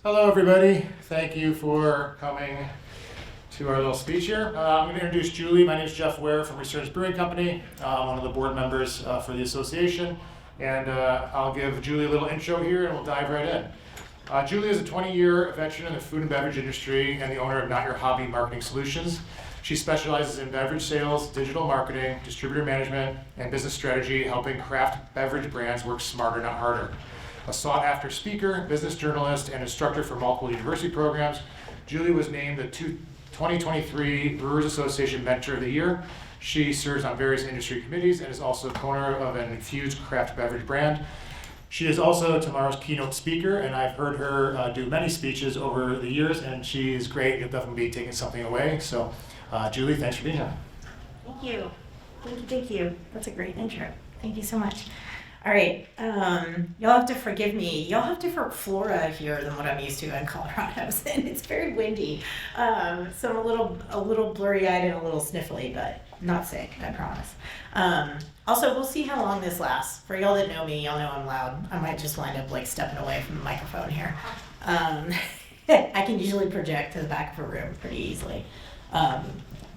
Hello, everybody. Thank you for coming to our little speech here. I'm going to introduce Julie. My name is Jeff Ware from Research Brewing Company. I'm one of the board members for the association. And I'll give Julie a little intro here and we'll dive right in. Julie is a 20-year veteran in the food and beverage industry and the owner of Not Your Hobby Marketing Solutions. She specializes in beverage sales, digital marketing, distributor management, and business strategy, helping craft beverage brands work smarter, not harder. A sought-after speaker, business journalist, and instructor for multiple university programs, Julie was named the 2023 Brewers Association Mentor of the Year. She serves on various industry committees and is also co-owner of an infused craft beverage brand. She is also tomorrow's keynote speaker, and I've heard her do many speeches over the years, and she's great. You'll definitely be taking something away. So, Julie, thanks for being here. Thank you. Thank you. That's a great intro. Thank you so much. All right, y'all have to forgive me. Y'all have different flora here than what I'm used to in Colorado, and it's very windy. So I'm a little blurry-eyed and a little sniffly, but not sick, I promise. Also, we'll see how long this lasts. For y'all that know me, y'all know I'm loud. I might just wind up like stepping away from the microphone here. I can usually project to the back of a room pretty easily.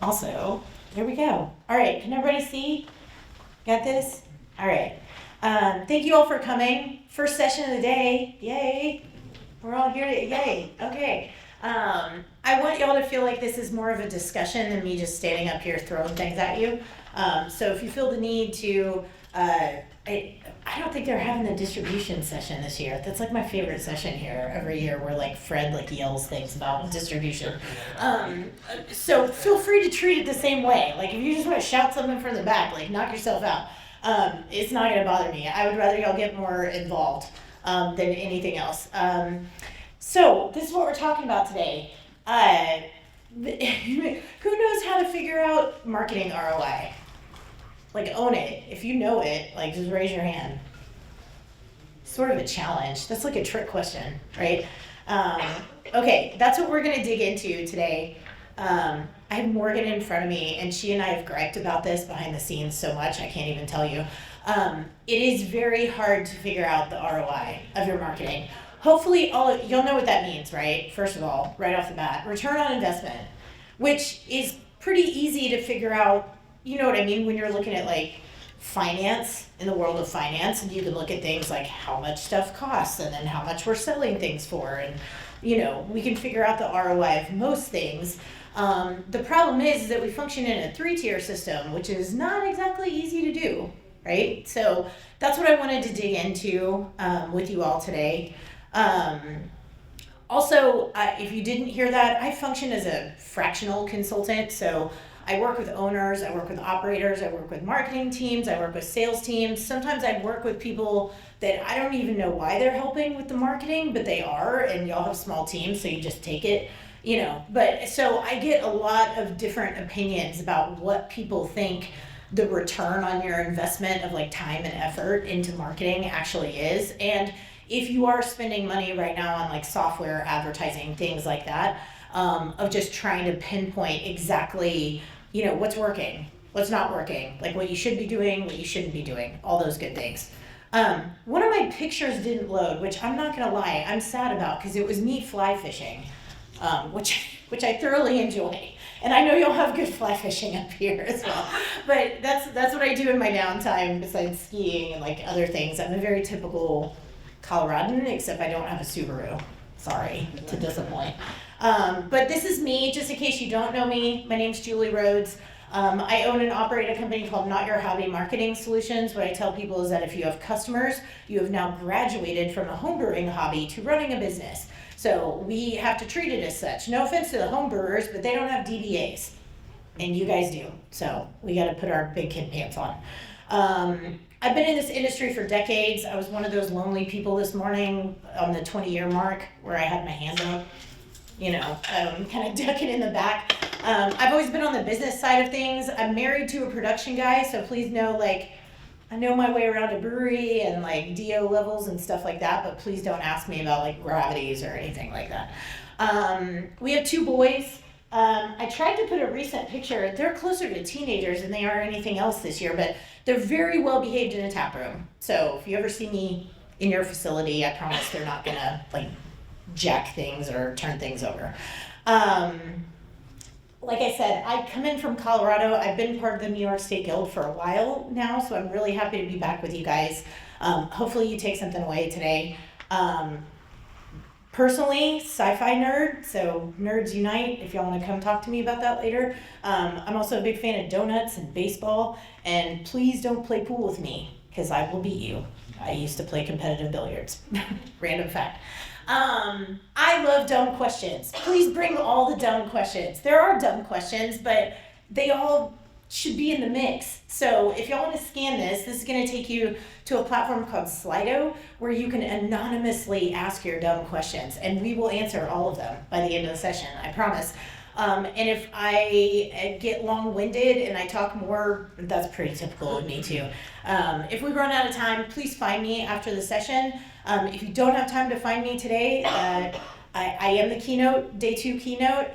Also, there we go. All right, can everybody see? Got this? All right. Thank you all for coming. First session of the day. Yay. We're all here. Yay. Okay. I want y'all to feel like this is more of a discussion than me just standing up here throwing things at you. So if you feel the need to, I don't think they're having a distribution session this year. That's like my favorite session here every year where like Fred like yells things about distribution. So feel free to treat it the same way. Like if you just want to shout something from the back, like knock yourself out. It's not going to bother me. I would rather y'all get more involved than anything else. So this is what we're talking about today. Who knows how to figure out marketing ROI? Like own it. If you know it, like just raise your hand. Sort of a challenge. That's like a trick question, right? Okay, that's what we're going to dig into today. I have Morgan in front of me, and she and I have griped about this behind the scenes so much, I can't even tell you. It is very hard to figure out the ROI of your marketing. Hopefully, you'll know what that means, right? First of all, right off the bat, return on investment, which is pretty easy to figure out, you know what I mean, when you're looking at like finance, in the world of finance, and you can look at things like how much stuff costs and then how much we're selling things for, and you know, we can figure out the ROI of most things. The problem is that we function in a 3-tier system, which is not exactly easy to do, right? So that's what I wanted to dig into with you all today. Also, if you didn't hear that, I function as a fractional consultant. So I work with owners, I work with operators, I work with marketing teams, I work with sales teams. Sometimes I work with people that I don't even know why they're helping with the marketing, but they are, and y'all have small teams, so you just take it. You know, but so I get a lot of different opinions about what people think the return on your investment of like time and effort into marketing actually is. And if you are spending money right now on like software advertising, things like that, of just trying to pinpoint exactly, you know, what's working, what's not working, like what you should be doing, what you shouldn't be doing, all those good things. One of my pictures didn't load, which I'm not gonna lie, I'm sad about because it was me fly fishing. Which I thoroughly enjoy, and I know you'll have good fly fishing up here as well. But that's what I do in my downtime besides skiing and like other things. I'm a very typical Coloradan, except I don't have a Subaru. Sorry to disappoint. But this is me. Just in case you don't know me, my name's Julie Rhodes. I own and operate a company called Not Your Hobby Marketing Solutions. What I tell people is that if you have customers, you have now graduated from a homebrewing hobby to running a business. So we have to treat it as such. No offense to the home brewers, but they don't have DBAs. And you guys do. So we got to put our big kid pants on. I've been in this industry for decades. I was one of those lonely people this morning on the 20-year mark where I had my hand up, you know, kind of ducking in the back. I've always been on the business side of things. I'm married to a production guy, so please know, like, I know my way around a brewery and like DO levels and stuff like that, but please don't ask me about like gravities or anything like that. We have 2 boys. I tried to put a recent picture. They're closer to teenagers than they are anything else this year, but they're very well behaved in a tap room. So if you ever see me in your facility, I promise they're not gonna like jack things or turn things over. Like I said, I come in from Colorado. I've been part of the New York State Guild for a while now, so I'm really happy to be back with you guys. Hopefully you take something away today. Personally, sci-fi nerd, so nerds unite if y'all want to come talk to me about that later. I'm also a big fan of donuts and baseball, and please don't play pool with me, because I will beat you. I used to play competitive billiards. Random fact. I love dumb questions. Please bring all the dumb questions. There are dumb questions, but they all should be in the mix. So if y'all want to scan this is going to take you to a platform called Slido, where you can anonymously ask your dumb questions, and we will answer all of them by the end of the session, I promise. And if I get long-winded and I talk more, that's pretty typical of me too. If we run out of time, please find me after the session. If you don't have time to find me today, I am the keynote, day 2 keynote.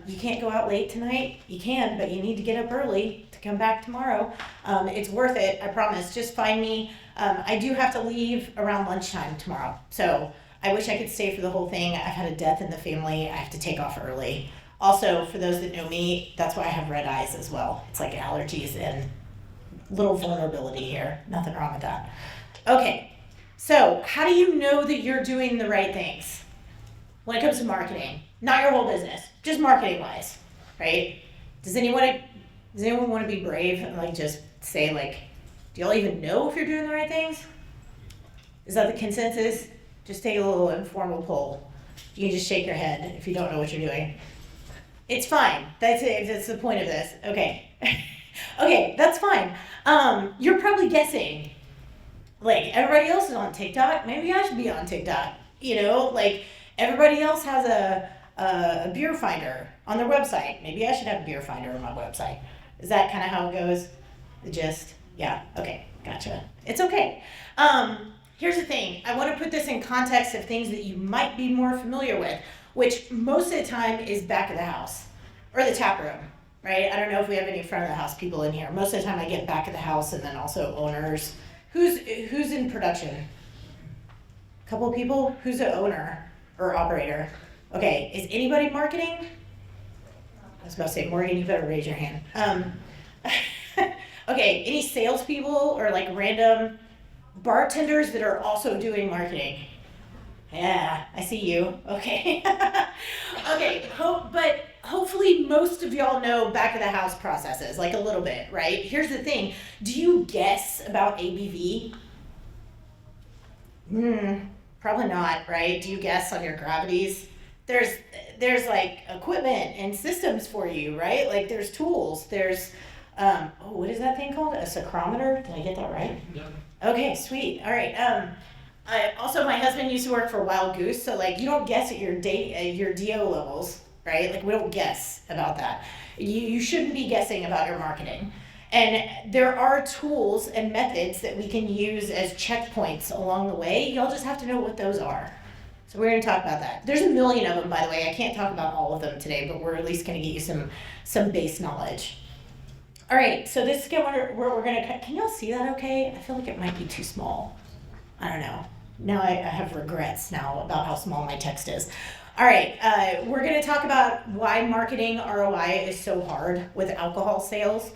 You can't go out late tonight. You can, but you need to get up early to come back tomorrow. It's worth it, I promise. Just find me. I do have to leave around lunchtime tomorrow. So I wish I could stay for the whole thing. I've had a death in the family. I have to take off early. Also, for those that know me, that's why I have red eyes as well. It's like allergies and little vulnerability here. Nothing wrong with that. Okay, so how do you know that you're doing the right things when it comes to marketing? Not your whole business, just marketing wise, right? Does anyone want to be brave and like just say like, do y'all even know if you're doing the right things? Is that the consensus? Just take a little informal poll. You can just shake your head if you don't know what you're doing. It's fine. That's it. That's the point of this. Okay. Okay, that's fine. You're probably guessing. Like, everybody else is on TikTok. Maybe I should be on TikTok. You know, like, everybody else has a beer finder on their website. Maybe I should have a beer finder on my website. Is that kind of how it goes? The gist? Yeah. Okay. Gotcha. It's okay. Here's the thing. I want to put this in context of things that you might be more familiar with, which most of the time is back of the house or the tap room, right? I don't know if we have any front of the house people in here. Most of the time I get back of the house and then also owners. Who's in production? A couple of people? Who's the owner or operator? Okay, is anybody marketing? I was about to say, Morgan, you better raise your hand. Okay, any salespeople or like random bartenders that are also doing marketing? Yeah, I see you. Okay. Okay, but hopefully most of y'all know back of the house processes, like a little bit, right? Here's the thing. Do you guess about ABV? Probably not, right? Do you guess on your gravities? There's like equipment and systems for you, right? Like there's tools. There's, what is that thing called? A psychrometer? Did I get that right? Yeah. Okay, sweet. All right. Also, my husband used to work for Wild Goose, so like you don't guess at your DO levels, right? Like we don't guess about that. You shouldn't be guessing about your marketing. And there are tools and methods that we can use as checkpoints along the way. Y'all just have to know what those are. So we're going to talk about that. There's a million of them, by the way. I can't talk about all of them today, but we're at least going to get you some base knowledge. All right, so this is where we're going to, can y'all see that okay? I feel like it might be too small. I don't know. Now I have regrets now about how small my text is. All right, we're going to talk about why marketing ROI is so hard with alcohol sales.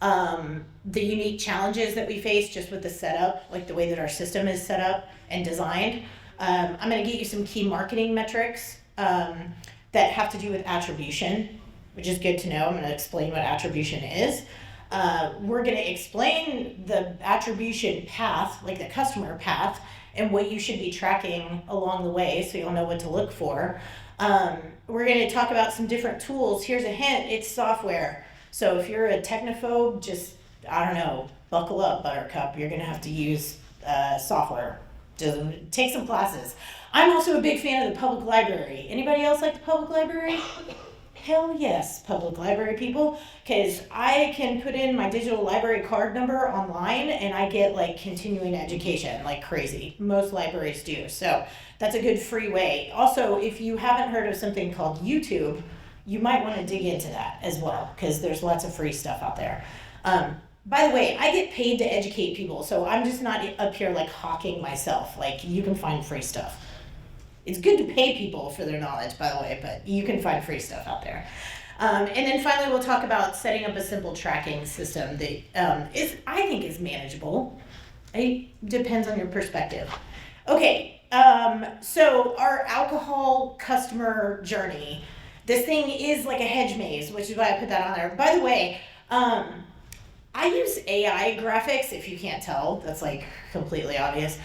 The unique challenges that we face just with the setup, like the way that our system is set up and designed. I'm going to get you some key marketing metrics that have to do with attribution, which is good to know. I'm going to explain what attribution is. We're going to explain the attribution path, like the customer path, and what you should be tracking along the way so you'll know what to look for. We're going to talk about some different tools. Here's a hint, it's software. So if you're a technophobe, just, I don't know, buckle up, Buttercup. You're going to have to use software. Just take some classes. I'm also a big fan of the public library. Anybody else like the public library? Hell yes, public library people, because I can put in my digital library card number online and I get like continuing education like crazy. Most libraries do, so that's a good free way. Also, if you haven't heard of something called YouTube, you might want to dig into that as well, because there's lots of free stuff out there. By the way, I get paid to educate people, so I'm just not up here like hawking myself. Like, you can find free stuff. It's good to pay people for their knowledge, by the way, but you can find free stuff out there. And then finally, we'll talk about setting up a simple tracking system that I think is manageable. It depends on your perspective. Okay, so our alcohol customer journey. This thing is like a hedge maze, which is why I put that on there. By the way, I use AI graphics, if you can't tell, that's like completely obvious.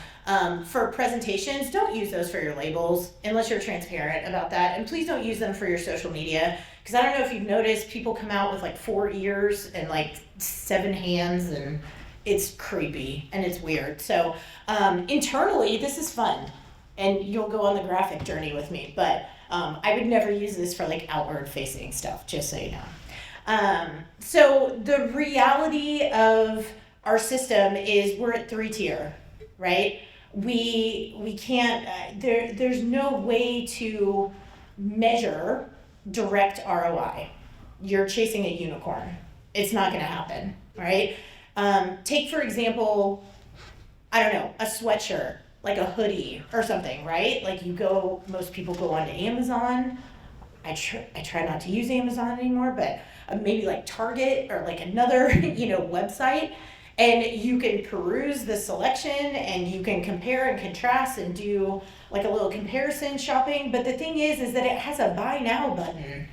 For presentations, don't use those for your labels unless you're transparent about that. And please don't use them for your social media. Because I don't know if you've noticed, people come out with like 4 ears and like 7 hands, and it's creepy and it's weird. So internally, this is fun. And you'll go on the graphic journey with me. But I would never use this for like outward facing stuff, just so you know. So the reality of our system is we're at 3-tier, right? We can't, there's no way to measure direct ROI. You're chasing a unicorn. It's not gonna happen, right? Take for example, I don't know, a sweatshirt, like a hoodie or something, right? Like most people go onto Amazon. I try not to use Amazon anymore, but maybe like Target or like another, website, and you can peruse the selection and you can compare and contrast and do like a little comparison shopping. But the thing is that it has a buy now button.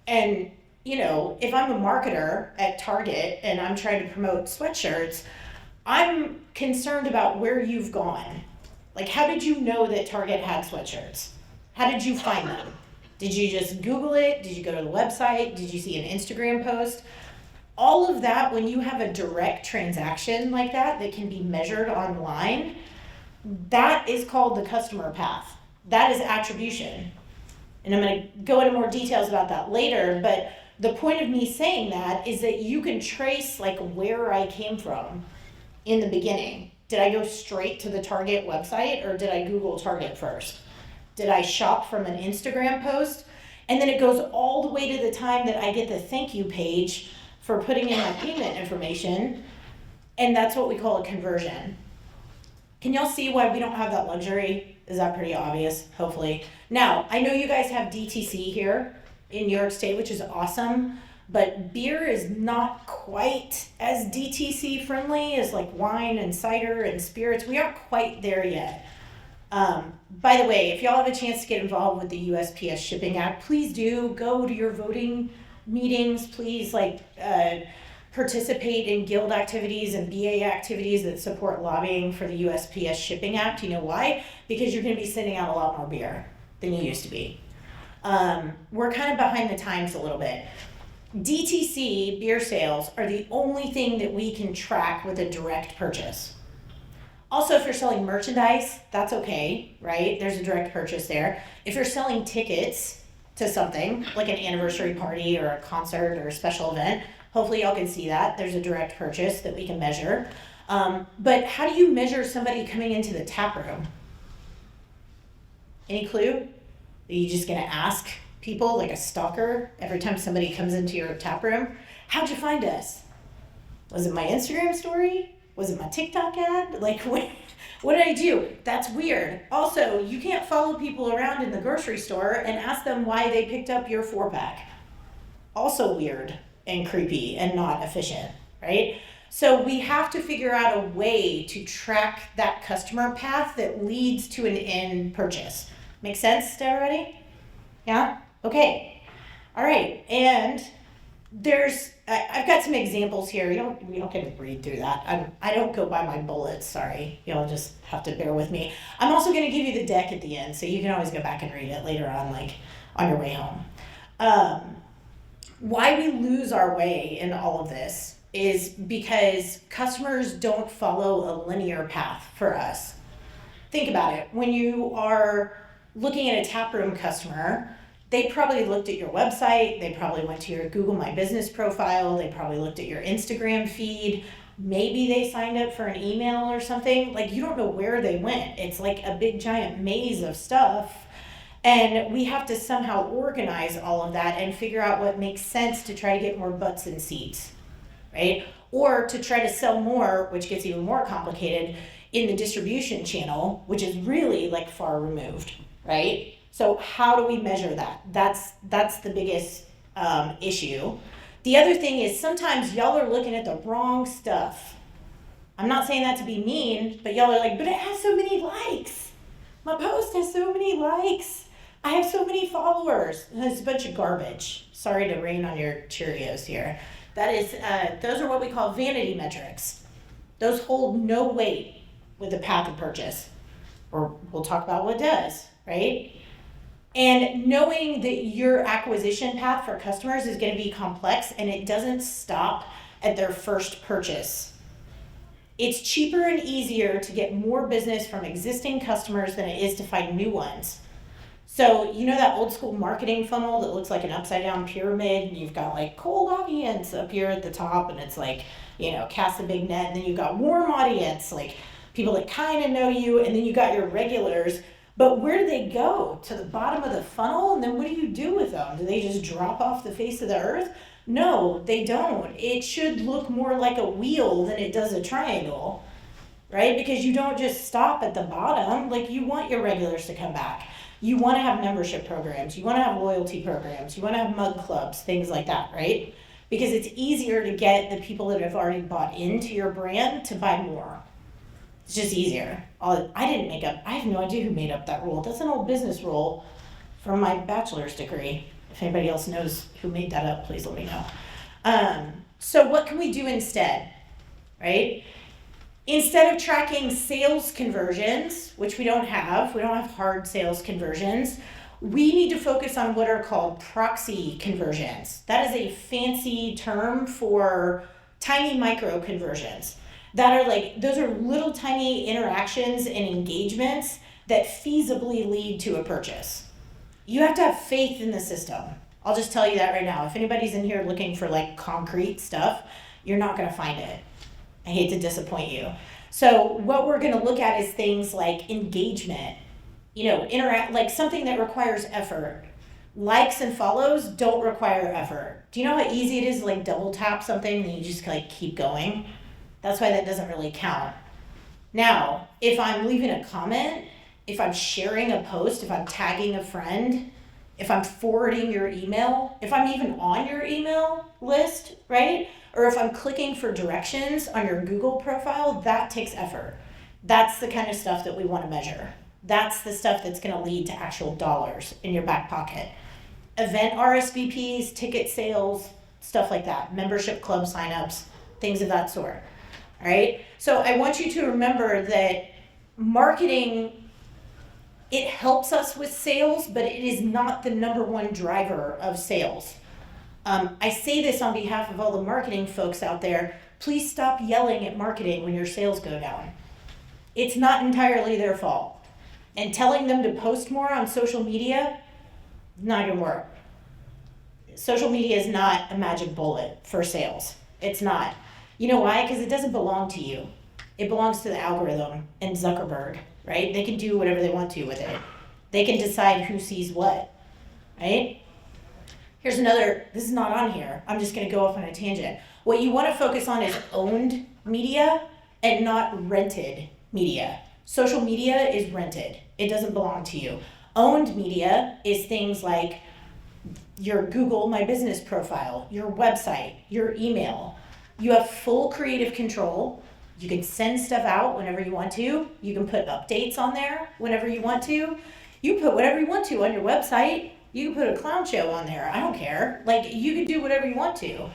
And, if I'm a marketer at Target and I'm trying to promote sweatshirts, I'm concerned about where you've gone. Like, how did you know that Target had sweatshirts? How did you find them? Did you just Google it? Did you go to the website? Did you see an Instagram post? All of that, when you have a direct transaction like that can be measured online, that is called the customer path. That is attribution. And I'm going to go into more details about that later, but the point of me saying that is that you can trace like where I came from in the beginning. Did I go straight to the Target website, or did I Google Target first? Did I shop from an Instagram post? And then it goes all the way to the time that I get the thank you page for putting in my payment information. And that's what we call a conversion. Can y'all see why we don't have that luxury? Is that pretty obvious? Hopefully. Now, I know you guys have DTC here in New York State, which is awesome. But beer is not quite as DTC friendly as like wine and cider and spirits. We aren't quite there yet. By the way, if y'all have a chance to get involved with the USPS Shipping Act, please do go to your voting meetings. Please participate in guild activities and BA activities that support lobbying for the USPS Shipping Act. You know why? Because you're going to be sending out a lot more beer than you used to be. We're kind of behind the times a little bit. DTC beer sales are the only thing that we can track with a direct purchase. Also, if you're selling merchandise, that's okay, right? There's a direct purchase there. If you're selling tickets to something, like an anniversary party or a concert or a special event, hopefully y'all can see that. There's a direct purchase that we can measure. But how do you measure somebody coming into the tap room? Any clue? Are you just gonna ask people like a stalker every time somebody comes into your tap room? How'd you find us? Was it my Instagram story? Was it my TikTok ad? Like, what did I do? That's weird. Also, you can't follow people around in the grocery store and ask them why they picked up your 4-pack. Also weird and creepy and not efficient, right? So we have to figure out a way to track that customer path that leads to an end purchase. Make sense to everybody? Yeah? Okay. All right. And I've got some examples here. You don't get to read through that. I don't go by my bullets. Sorry. You'll just have to bear with me. I'm also going to give you the deck at the end, so you can always go back and read it later on, like on your way home. Why we lose our way in all of this is because customers don't follow a linear path for us. Think about it. When you are looking at a taproom customer, they probably looked at your website, they probably went to your Google My Business profile, they probably looked at your Instagram feed, maybe they signed up for an email or something. Like, you don't know where they went. It's like a big giant maze of stuff. And we have to somehow organize all of that and figure out what makes sense to try to get more butts in seats, right? Or to try to sell more, which gets even more complicated, in the distribution channel, which is really like far removed. right? So how do we measure that? That's the biggest issue. The other thing is sometimes y'all are looking at the wrong stuff. I'm not saying that to be mean, but y'all are like, but it has so many likes. My post has so many likes. I have so many followers. It's a bunch of garbage. Sorry to rain on your Cheerios here. That is, those are what we call vanity metrics. Those hold no weight with the path of purchase. Or we'll talk about what does, right? And knowing that your acquisition path for customers is going to be complex and it doesn't stop at their first purchase. It's cheaper and easier to get more business from existing customers than it is to find new ones. So, you know that old school marketing funnel that looks like an upside down pyramid, and you've got like cold audience up here at the top, and it's like, cast a big net, and then you've got warm audience, like people that kind of know you, and then you got your regulars. But where do they go? To the bottom of the funnel, and then what do you do with them? Do they just drop off the face of the earth? No, they don't. It should look more like a wheel than it does a triangle, right? Because you don't just stop at the bottom. Like, you want your regulars to come back. You want to have membership programs. You want to have loyalty programs. You want to have mug clubs, things like that, right? Because it's easier to get the people that have already bought into your brand to buy more. It's just easier. I have no idea who made up that rule. That's an old business rule from my bachelor's degree. If anybody else knows who made that up, please let me know. So what can we do instead, right? Instead of tracking sales conversions, which we don't have hard sales conversions, we need to focus on what are called proxy conversions. That is a fancy term for tiny micro conversions. Those are little tiny interactions and engagements that feasibly lead to a purchase. You have to have faith in the system. I'll just tell you that right now. If anybody's in here looking for like concrete stuff, you're not going to find it. I hate to disappoint you. So what we're going to look at is things like engagement, like something that requires effort. Likes and follows don't require effort. Do you know how easy it is to like double tap something and you just like keep going? That's why that doesn't really count. Now, if I'm leaving a comment, if I'm sharing a post, if I'm tagging a friend, if I'm forwarding your email, if I'm even on your email list, right? Or if I'm clicking for directions on your Google profile, that takes effort. That's the kind of stuff that we want to measure. That's the stuff that's going to lead to actual dollars in your back pocket. Event RSVPs, ticket sales, stuff like that. Membership club signups, things of that sort. All right? So I want you to remember that marketing, it helps us with sales, but it is not the number one driver of sales. I say this on behalf of all the marketing folks out there. Please stop yelling at marketing when your sales go down. It's not entirely their fault. And telling them to post more on social media, not gonna work. Social media is not a magic bullet for sales. It's not. You know why? Because it doesn't belong to you. It belongs to the algorithm and Zuckerberg, right? They can do whatever they want to with it. They can decide who sees what, right? Here's another, this is not on here. I'm just going to go off on a tangent. What you want to focus on is owned media and not rented media. Social media is rented. It doesn't belong to you. Owned media is things like your Google My Business profile, your website, your email. You have full creative control. You can send stuff out whenever you want to. You can put updates on there whenever you want to. You put whatever you want to on your website. You can put a clown show on there. I don't care. Like, you can do whatever you want to.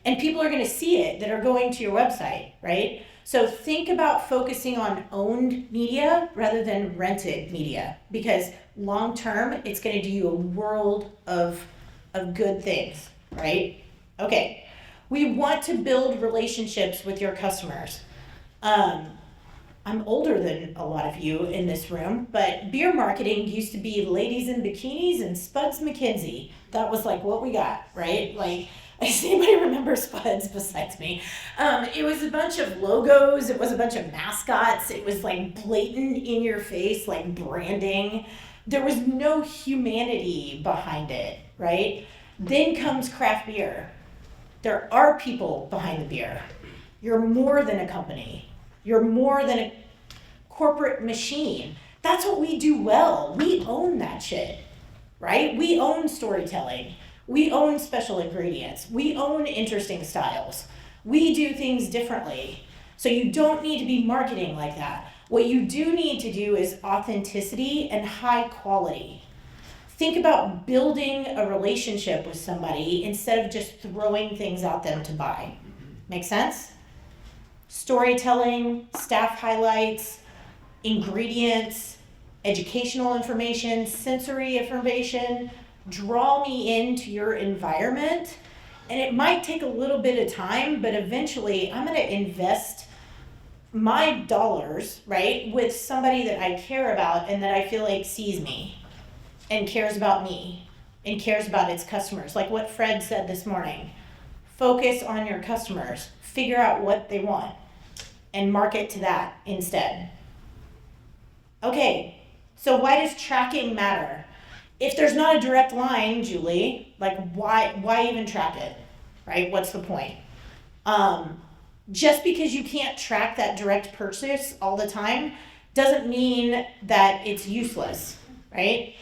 And people are going to see it that are going to your website, right? So think about focusing on owned media rather than rented media, because long term, it's going to do you a world of good things, right? Okay. We want to build relationships with your customers. I'm older than a lot of you in this room, but beer marketing used to be ladies in bikinis and Spuds McKinsey. That was like what we got, right? Like, does anybody remember Spuds besides me? It was a bunch of logos. It was a bunch of mascots. It was like blatant in your face, like branding. There was no humanity behind it, right? Then comes craft beer. There are people behind the beer. You're more than a company. You're more than a corporate machine. That's what we do well. We own that shit, right? We own storytelling. We own special ingredients. We own interesting styles. We do things differently. So you don't need to be marketing like that. What you do need to do is authenticity and high quality. Think about building a relationship with somebody instead of just throwing things at them to buy. Make sense? Storytelling, staff highlights, ingredients, educational information, sensory information, draw me into your environment. And it might take a little bit of time, but eventually I'm going to invest my dollars, right, with somebody that I care about and that I feel like sees me and cares about me and cares about its customers. Like what Fred said this morning. Focus on your customers. Figure out what they want and market to that instead. Okay, so why does tracking matter? If there's not a direct line, Julie, like why even track it, right? What's the point? Just because you can't track that direct purchase all the time doesn't mean that it's useless, right?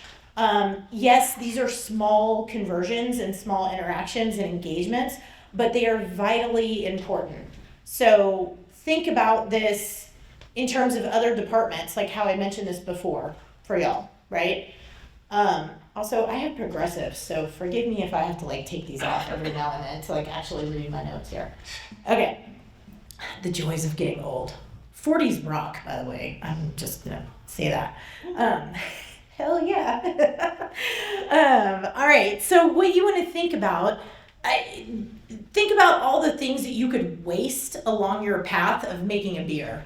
Yes, these are small conversions and small interactions and engagements, but they are vitally important. So think about this in terms of other departments, like how I mentioned this before for y'all, right? Also, I have progressives, so forgive me if I have to like take these off every now and then to like actually read my notes here. Okay, the joys of getting old. 40s rock, by the way. I'm just gonna say that. Hell yeah. All right, so what you want to think about, think about all the things that you could waste along your path of making a beer.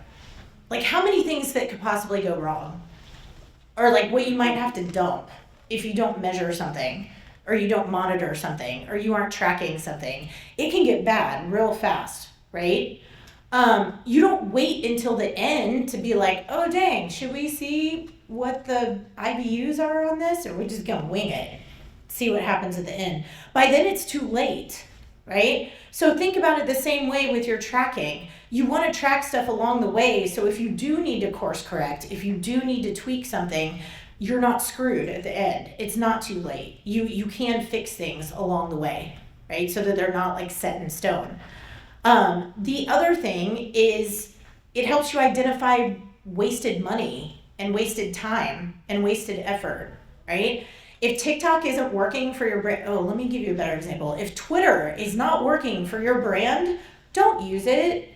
Like how many things that could possibly go wrong? Or like what you might have to dump if you don't measure something, or you don't monitor something, or you aren't tracking something. It can get bad real fast, right? You don't wait until the end to be like, oh dang, should we see what the IBUs are on this? Or we're just gonna wing it, see what happens at the end. By then it's too late, right? So think about it the same way with your tracking. You want to track stuff along the way, so if you do need to course correct, if you do need to tweak something, you're not screwed at the end. It's not too late. You can fix things along the way, right? So that they're not like set in stone. The other thing is it helps you identify wasted money and wasted time and wasted effort, right? If TikTok isn't working for your brand, let me give you a better example. If Twitter is not working for your brand, don't use it.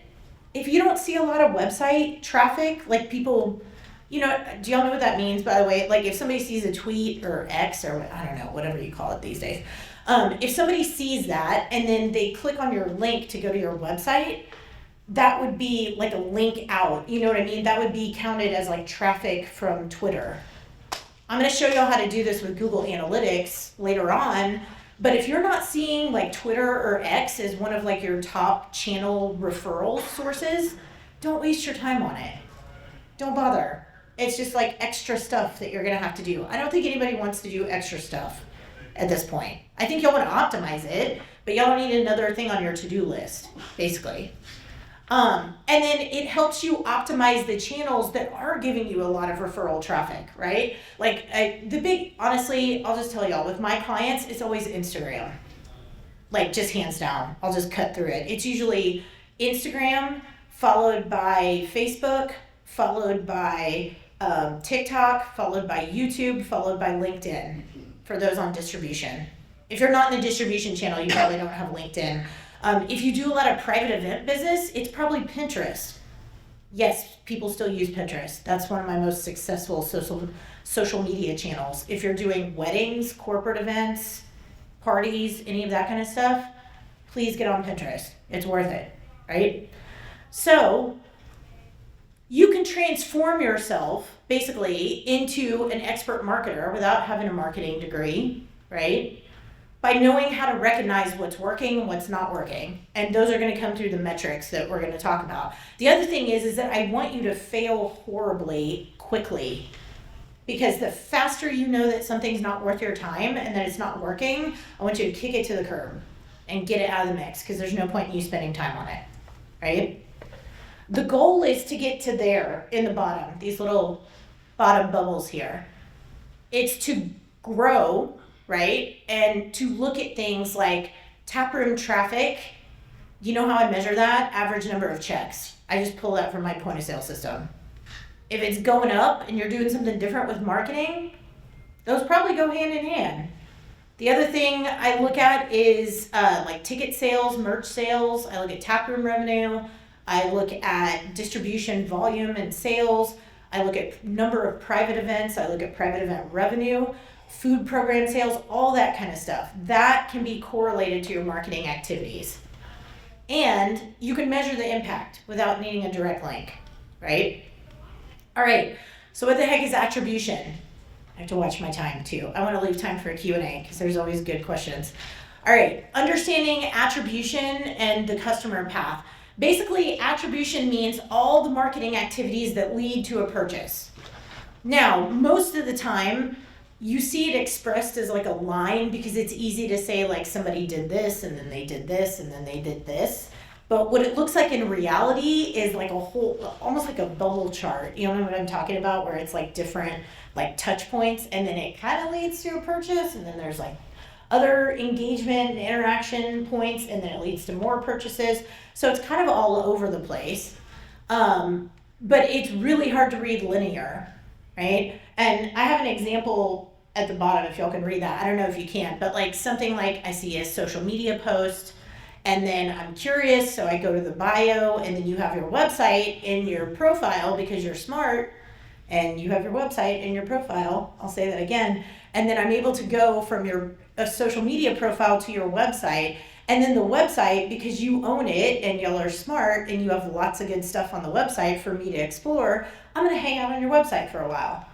If you don't see a lot of website traffic, like people, do y'all know what that means, by the way? Like if somebody sees a tweet or X or I don't know, whatever you call it these days. If somebody sees that and then they click on your link to go to your website, that would be like a link out. You know what I mean? That would be counted as like traffic from Twitter. I'm going to show you how to do this with Google Analytics later on. But if you're not seeing like Twitter or X as one of like your top channel referral sources, don't waste your time on it. Don't bother. It's just like extra stuff that you're going to have to do. I don't think anybody wants to do extra stuff at this point. I think y'all want to optimize it, but y'all don't need another thing on your to-do list, basically. And then it helps you optimize the channels that are giving you a lot of referral traffic, right? Like honestly, I'll just tell y'all, with my clients, it's always Instagram. Like just hands down, I'll just cut through it. It's usually Instagram, followed by Facebook, followed by TikTok, followed by YouTube, followed by LinkedIn for those on distribution. If you're not in the distribution channel, you probably don't have LinkedIn. If you do a lot of private event business, it's probably Pinterest. Yes, people still use Pinterest. That's one of my most successful social media channels. If you're doing weddings, corporate events, parties, any of that kind of stuff, please get on Pinterest. It's worth it, right? So you can transform yourself basically into an expert marketer without having a marketing degree, right? By knowing how to recognize what's working and what's not working. And those are going to come through the metrics that we're going to talk about. The other thing is that I want you to fail horribly quickly. Because the faster you know that something's not worth your time and that it's not working, I want you to kick it to the curb and get it out of the mix, because there's no point in you spending time on it, right? The goal is to get to there in the bottom, these little bottom bubbles here. It's to grow, right? And to look at things like taproom traffic. You know how I measure that? Average number of checks. I just pull that from my point of sale system. If it's going up and you're doing something different with marketing, those probably go hand in hand. The other thing I look at is like ticket sales, merch sales. I look at taproom revenue. I look at distribution volume and sales. I look at number of private events. I look at private event revenue, food program sales, all that kind of stuff. That can be correlated to your marketing activities. And you can measure the impact without needing a direct link, right? All right, so what the heck is attribution? I have to watch my time too. I want to leave time for a Q&A because there's always good questions. All right, understanding attribution and the customer path. Basically, attribution means all the marketing activities that lead to a purchase. Now, most of the time, you see it expressed as like a line because it's easy to say like somebody did this and then they did this and then they did this. But what it looks like in reality is like a whole, almost like a bubble chart. You know what I'm talking about? Where it's like different like touch points and then it kind of leads to a purchase and then there's like other engagement and interaction points and then it leads to more purchases. So it's kind of all over the place. But it's really hard to read linear, right? And I have an example at the bottom if y'all can read that. I don't know if you can, but like something like I see a social media post and then I'm curious, so I go to the bio and then you have your website in your profile because you're smart and you have your website in your profile. I'll say that again. And then I'm able to go from your social media profile to your website. And then the website, because you own it and y'all are smart and you have lots of good stuff on the website for me to explore, I'm going to hang out on your website for a while.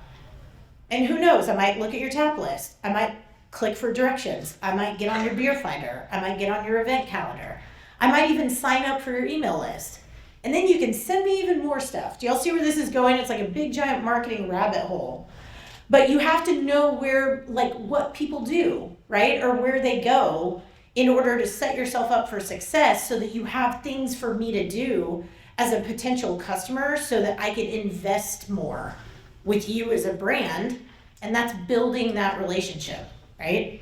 And who knows, I might look at your tap list. I might click for directions. I might get on your beer finder. I might get on your event calendar. I might even sign up for your email list. And then you can send me even more stuff. Do y'all see where this is going? It's like a big giant marketing rabbit hole. But you have to know where, like what people do, right? Or where they go in order to set yourself up for success so that you have things for me to do as a potential customer so that I can invest more with you as a brand. And that's building that relationship, right?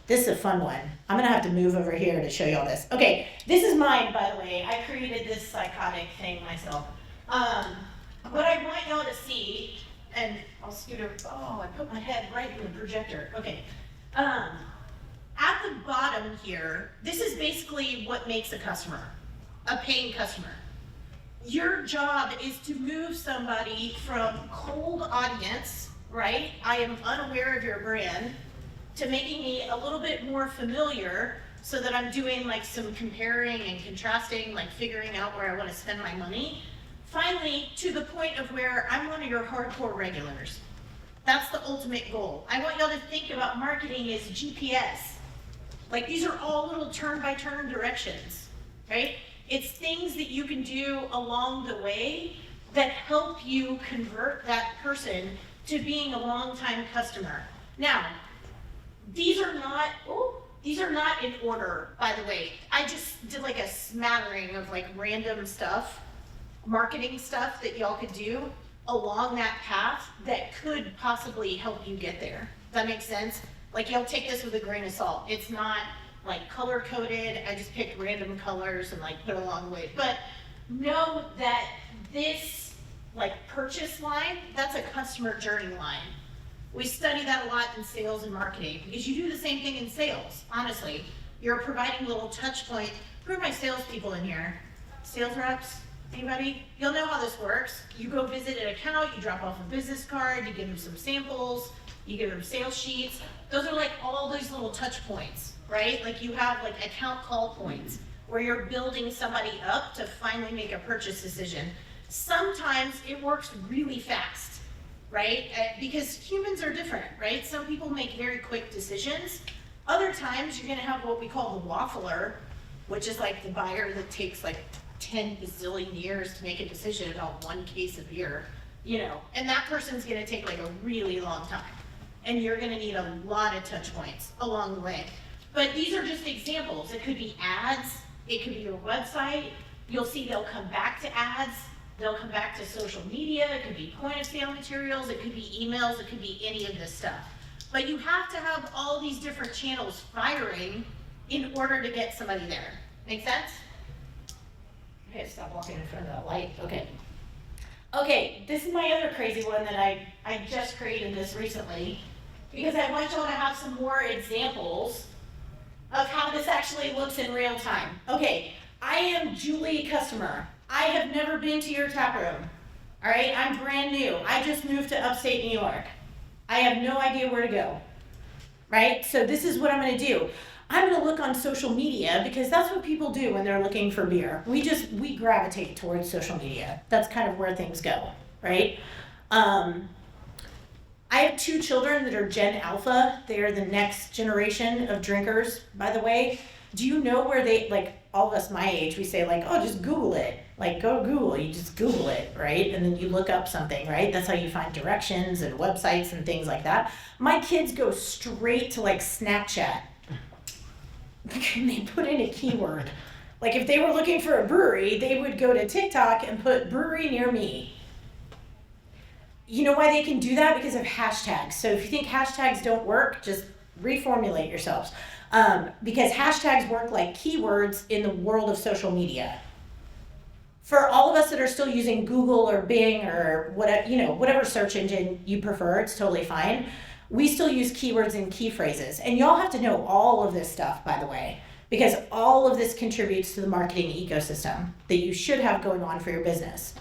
This is a fun one. I'm gonna have to move over here to show y'all this. Okay, this is mine, by the way. I created this psychotic thing myself. What I want y'all to see, and I'll scoot over, oh, I put my head right in the projector. Okay. At the bottom here, this is basically what makes a customer, a paying customer. Your job is to move somebody from cold audience, right? I am unaware of your brand, to making me a little bit more familiar so that I'm doing like some comparing and contrasting, like figuring out where I want to spend my money. Finally, to the point of where I'm one of your hardcore regulars. That's the ultimate goal. I want y'all to think about marketing as GPS. Like these are all little turn-by-turn directions, right? It's things that you can do along the way that help you convert that person to being a long-time customer. Now, these are not in order, by the way. I just did like a smattering of like random stuff, marketing stuff that y'all could do along that path that could possibly help you get there. Does that make sense? Like y'all take this with a grain of salt. It's not like color coded. I just picked random colors and like put it along the way. But know that this like purchase line, that's a customer journey line. We study that a lot in sales and marketing because you do the same thing in sales, honestly. You're providing little touch points. Who are my salespeople in here? Sales reps? Anybody? You'll know how this works. You go visit an account, you drop off a business card, you give them some samples, you give them sales sheets. Those are like all those little touch points, right? Like you have like account call points where you're building somebody up to finally make a purchase decision. Sometimes it works really fast. Right? Because humans are different, right? Some people make very quick decisions. Other times you're gonna have what we call the waffler, which is like the buyer that takes like 10 bazillion years to make a decision about one case of beer, you know, and that person's gonna take like a really long time. And you're gonna need a lot of touch points along the way. But these are just examples. It could be ads, it could be your website. You'll see they'll come back to ads. They'll come back to social media, it could be point of sale materials, it could be emails, it could be any of this stuff. But you have to have all these different channels firing in order to get somebody there. Make sense? Okay, stop walking in front of that light. Okay. Okay, this is my other crazy one that I just created this recently because I want y'all to have some more examples of how this actually looks in real time. Okay, I am Julie customer. I have never been to your tap room. All right, I'm brand new. I just moved to upstate New York. I have no idea where to go, right? So this is what I'm gonna do. I'm gonna look on social media because that's what people do when they're looking for beer. We gravitate towards social media. That's kind of where things go, right? I have 2 children that are Gen Alpha. They are the next generation of drinkers, by the way. Do you know where they, like all of us my age, we say like, oh, just Google it. Like go to Google, you just Google it, right? And then you look up something, right? That's how you find directions and websites and things like that. My kids go straight to like Snapchat. And they put in a keyword. Like if they were looking for a brewery, they would go to TikTok and put brewery near me. You know why they can do that? Because of hashtags. So if you think hashtags don't work, just reformulate yourselves. Because hashtags work like keywords in the world of social media. For all of us that are still using Google or Bing or whatever, whatever search engine you prefer, it's totally fine. We still use keywords and key phrases. And y'all have to know all of this stuff, by the way, because all of this contributes to the marketing ecosystem that you should have going on for your business.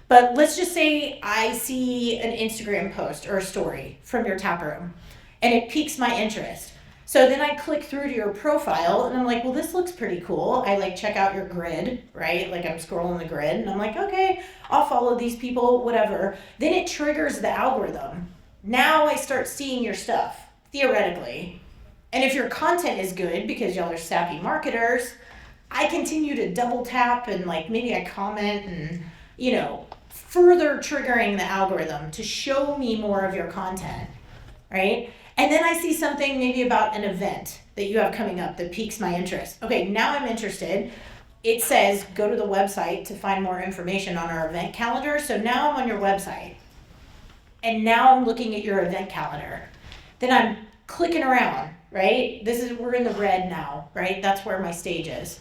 But let's just say I see an Instagram post or a story from your tap room and it piques my interest. So then I click through to your profile and I'm like, well, this looks pretty cool. I like check out your grid, right? Like I'm scrolling the grid and I'm like, okay, I'll follow these people, whatever. Then it triggers the algorithm. Now I start seeing your stuff, theoretically. And if your content is good, because y'all are savvy marketers, I continue to double tap and like maybe I comment and, further triggering the algorithm to show me more of your content, right? And then I see something maybe about an event that you have coming up that piques my interest. Okay, now I'm interested. It says go to the website to find more information on our event calendar. So now I'm on your website. And now I'm looking at your event calendar. Then I'm clicking around, right? We're in the red now, right? That's where my stage is.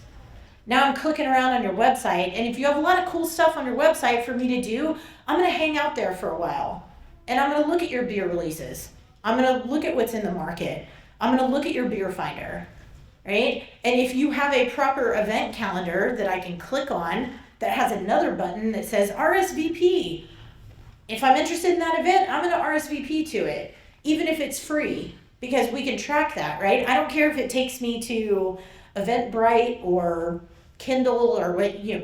Now I'm clicking around on your website. And if you have a lot of cool stuff on your website for me to do, I'm gonna hang out there for a while. And I'm gonna look at your beer releases. I'm gonna look at what's in the market. I'm gonna look at your beer finder, right? And if you have a proper event calendar that I can click on that has another button that says RSVP, if I'm interested in that event, I'm gonna RSVP to it, even if it's free, because we can track that, right? I don't care if it takes me to Eventbrite or Kindle or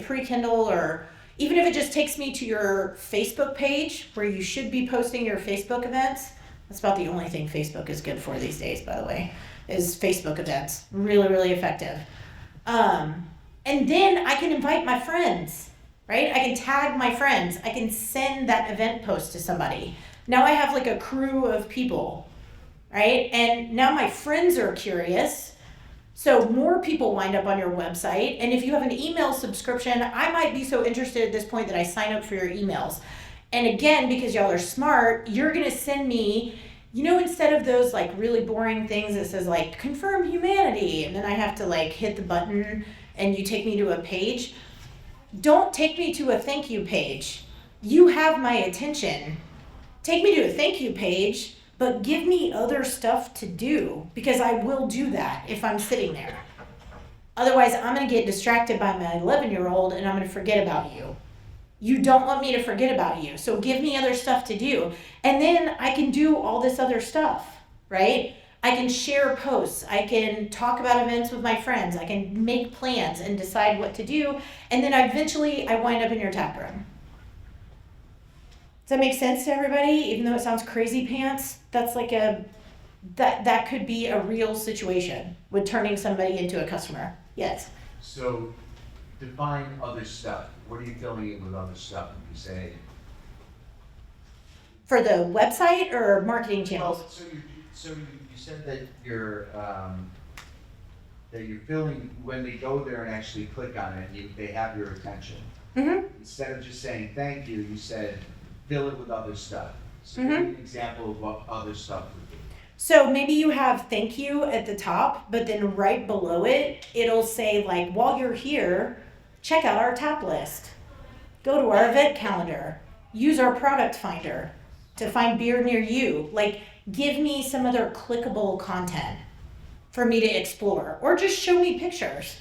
pre-Kindle, or even if it just takes me to your Facebook page where you should be posting your Facebook events. That's about the only thing Facebook is good for these days, by the way, is Facebook events. Really, really effective. And then I can invite my friends, right? I can tag my friends. I can send that event post to somebody. Now I have like a crew of people, right? And now my friends are curious. So more people wind up on your website. And if you have an email subscription, I might be so interested at this point that I sign up for your emails. And again, because y'all are smart, you're gonna send me, instead of those like really boring things that says like confirm humanity, and then I have to like hit the button and you take me to a page, don't take me to a thank you page. You have my attention. Take me to a thank you page, but give me other stuff to do, because I will do that if I'm sitting there. Otherwise, I'm gonna get distracted by my 11-year-old and I'm gonna forget about you. You don't want me to forget about you, so give me other stuff to do. And then I can do all this other stuff, right? I can share posts, I can talk about events with my friends, I can make plans and decide what to do, and then eventually I wind up in your tap room. Does that make sense to everybody? Even though it sounds crazy pants, that's like that could be a real situation with turning somebody into a customer. Yes? So define other stuff. What are you filling in with other stuff, if you say? For the website or marketing channels? Well, so you said that you're filling, when they go there and actually click on it, they have your attention. Instead of just saying thank you, you said fill it with other stuff. So give me an example of what other stuff would be. So maybe you have thank you at the top, but then right below it, it'll say like, while you're here, check out our tap list. Go to our event calendar. Use our product finder to find beer near you. Like, give me some other clickable content for me to explore. Or just show me pictures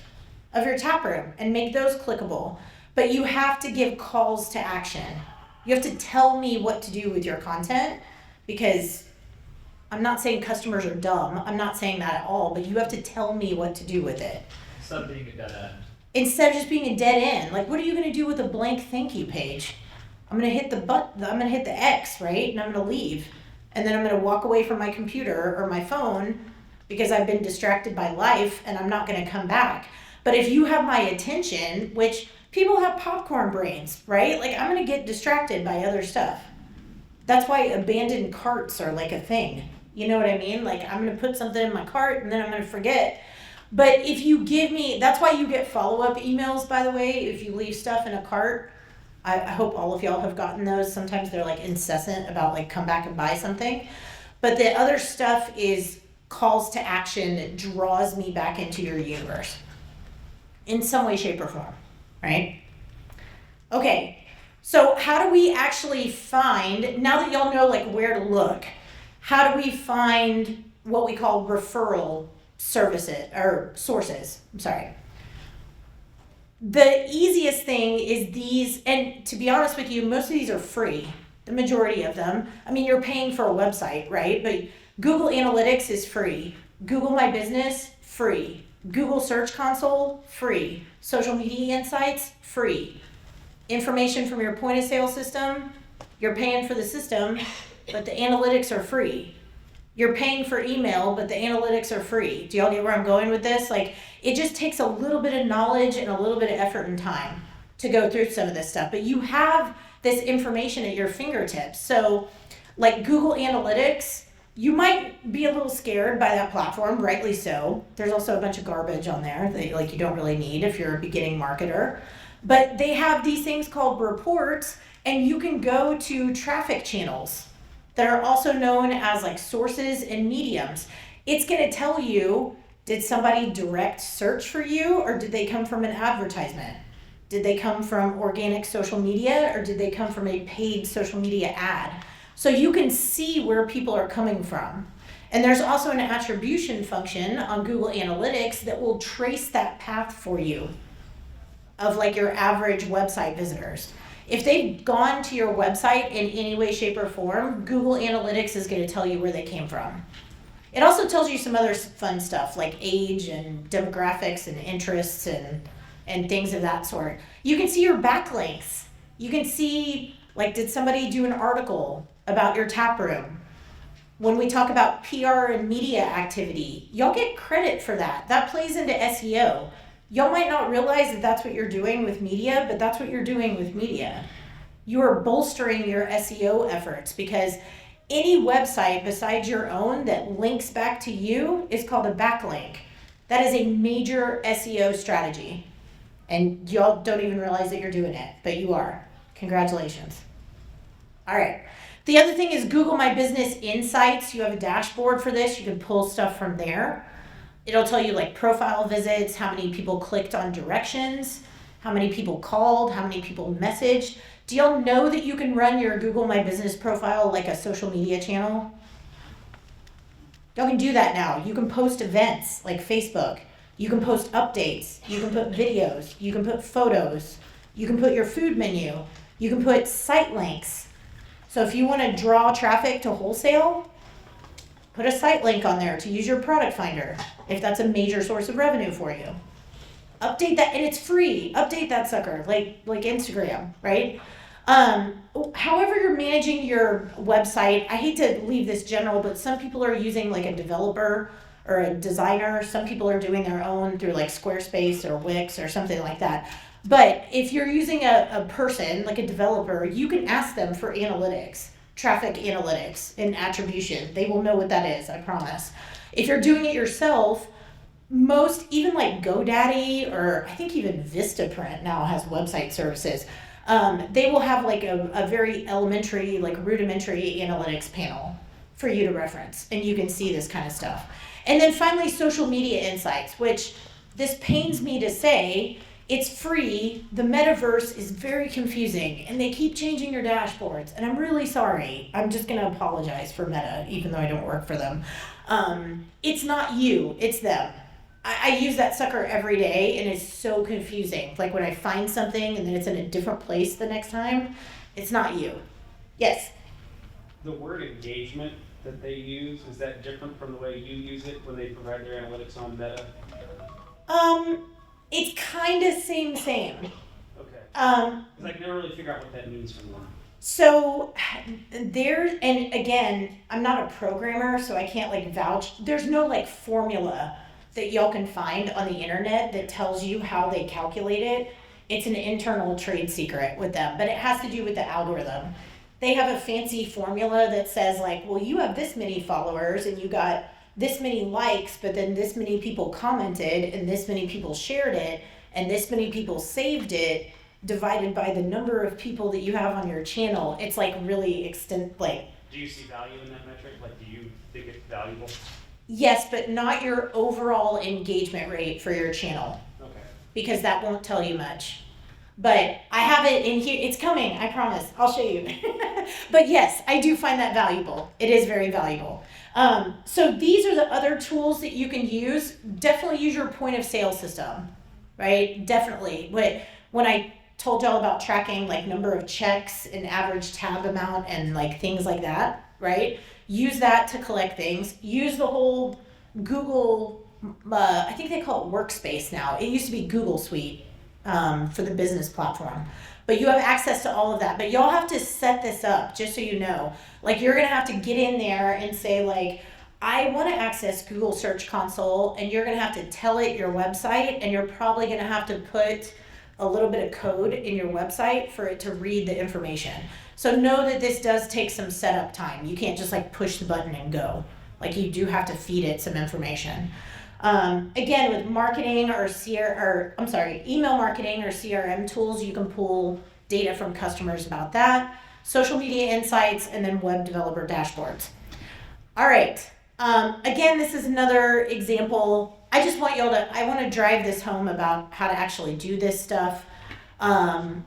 of your tap room and make those clickable. But you have to give calls to action. You have to tell me what to do with your content, because I'm not saying customers are dumb. I'm not saying that at all, but you have to tell me what to do with it. Instead of being a dead end. Instead of just being a dead end. Like, what are you going to do with a blank thank you page? I'm going to hit I'm going to hit the X, right? And I'm going to leave. And then I'm going to walk away from my computer or my phone because I've been distracted by life, and I'm not going to come back. But if you have my attention, which people have popcorn brains, right? Like, I'm going to get distracted by other stuff. That's why abandoned carts are like a thing. You know what I mean? Like, I'm going to put something in my cart and then I'm going to forget. But if you give me, that's why you get follow-up emails, by the way, if you leave stuff in a cart. I hope all of y'all have gotten those. Sometimes they're like incessant about like, come back and buy something. But the other stuff is calls to action that draws me back into your universe in some way, shape, or form, right? Okay, so how do we actually find, now that y'all know like where to look, how do we find what we call referral services or sources? I'm sorry. The easiest thing is these, and to be honest with you, most of these are free, the majority of them. I mean, you're paying for a website, right? But Google Analytics is free. Google My Business, free. Google Search Console, free. Social Media Insights, free. Information from your point of sale system, you're paying for the system, but the analytics are free. You're paying for email, but the analytics are free. Do y'all get where I'm going with this? Like, it just takes a little bit of knowledge and a little bit of effort and time to go through some of this stuff. But you have this information at your fingertips. So, like Google Analytics, you might be a little scared by that platform, rightly so. There's also a bunch of garbage on there that like you don't really need if you're a beginning marketer. But they have these things called reports, and you can go to traffic channels that are also known as like sources and mediums. It's gonna tell you, did somebody direct search for you, or did they come from an advertisement? Did they come from organic social media, or did they come from a paid social media ad? So you can see where people are coming from. And there's also an attribution function on Google Analytics that will trace that path for you of like your average website visitors. If they've gone to your website in any way, shape, or form, Google Analytics is going to tell you where they came from. It also tells you some other fun stuff like age and demographics and interests and things of that sort. You can see your backlinks. You can see, like, did somebody do an article about your tap room? When we talk about PR and media activity, y'all get credit for that. That plays into SEO. Y'all might not realize that that's what you're doing with media, but that's what you're doing with media. You are bolstering your SEO efforts, because any website besides your own that links back to you is called a backlink. That is a major SEO strategy. And y'all don't even realize that you're doing it, but you are. Congratulations. All right. The other thing is Google My Business Insights. You have a dashboard for this. You can pull stuff from there. It'll tell you like profile visits, how many people clicked on directions, how many people called, how many people messaged. Do y'all know that you can run your Google My Business profile like a social media channel? Y'all can do that now. You can post events like Facebook. You can post updates. You can put videos. You can put photos. You can put your food menu. You can put site links. So if you want to draw traffic to wholesale, put a site link on there to use your product finder if that's a major source of revenue for you. Update that, and it's free. Update that sucker, like Instagram, right? However you're managing your website, I hate to leave this general, but some people are using like a developer or a designer. Some people are doing their own through like Squarespace or Wix or something like that. But if you're using a person, like a developer, you can ask them for analytics, traffic analytics and attribution. They will know what that is, I promise. If you're doing it yourself, most, even like GoDaddy, or I think even Vistaprint now has website services. They will have like a very elementary, like rudimentary analytics panel for you to reference, and you can see this kind of stuff. And then finally, social media insights, which this pains me to say, it's free. The metaverse is very confusing, and they keep changing your dashboards, and I'm really sorry. I'm just gonna apologize for Meta, even though I don't work for them. It's not you, it's them. I use that sucker every day, and it's so confusing. Like when I find something and then it's in a different place the next time, it's not you. Yes? The word engagement that they use, is that different from the way you use it when they provide their analytics on Meta? It's kind of same. Okay. Um, 'Cause I can never really figure out what that means for one. So there, and again, I'm not a programmer, so I can't like vouch. There's no like formula that y'all can find on the internet that tells you how they calculate it. It's an internal trade secret with them, but it has to do with the algorithm. They have a fancy formula that says like, well, you have this many followers and you got this many likes, but then this many people commented and this many people shared it and this many people saved it, divided by the number of people that you have on your channel. It's like really like. Do you see value in that metric? Like, do you think it's valuable? Yes, but not your overall engagement rate for your channel, Okay. because that won't tell you much. But I have it in here. It's coming, I promise. I'll show you. But yes, I do find that valuable. It is very valuable. So these are the other tools that you can use. Definitely use your point of sale system, right? Definitely. When I told y'all about tracking like number of checks and average tab amount and like things like that, right? Use that to collect things. Use the whole Google, I think they call it Workspace now. It used to be Google Suite for the business platform. But you have access to all of that. But y'all have to set this up, just so you know. Like you're gonna have to get in there and say like, I wanna access Google Search Console, and you're gonna have to tell it your website, and you're probably gonna have to put a little bit of code in your website for it to read the information. So know that this does take some setup time. You can't just like push the button and go. Like you do have to feed it some information. Again, with marketing or email marketing or CRM tools, you can pull data from customers about that, social media insights, and then web developer dashboards. All right. Again, this is another example. I just want I want to drive this home about how to actually do this stuff. I'm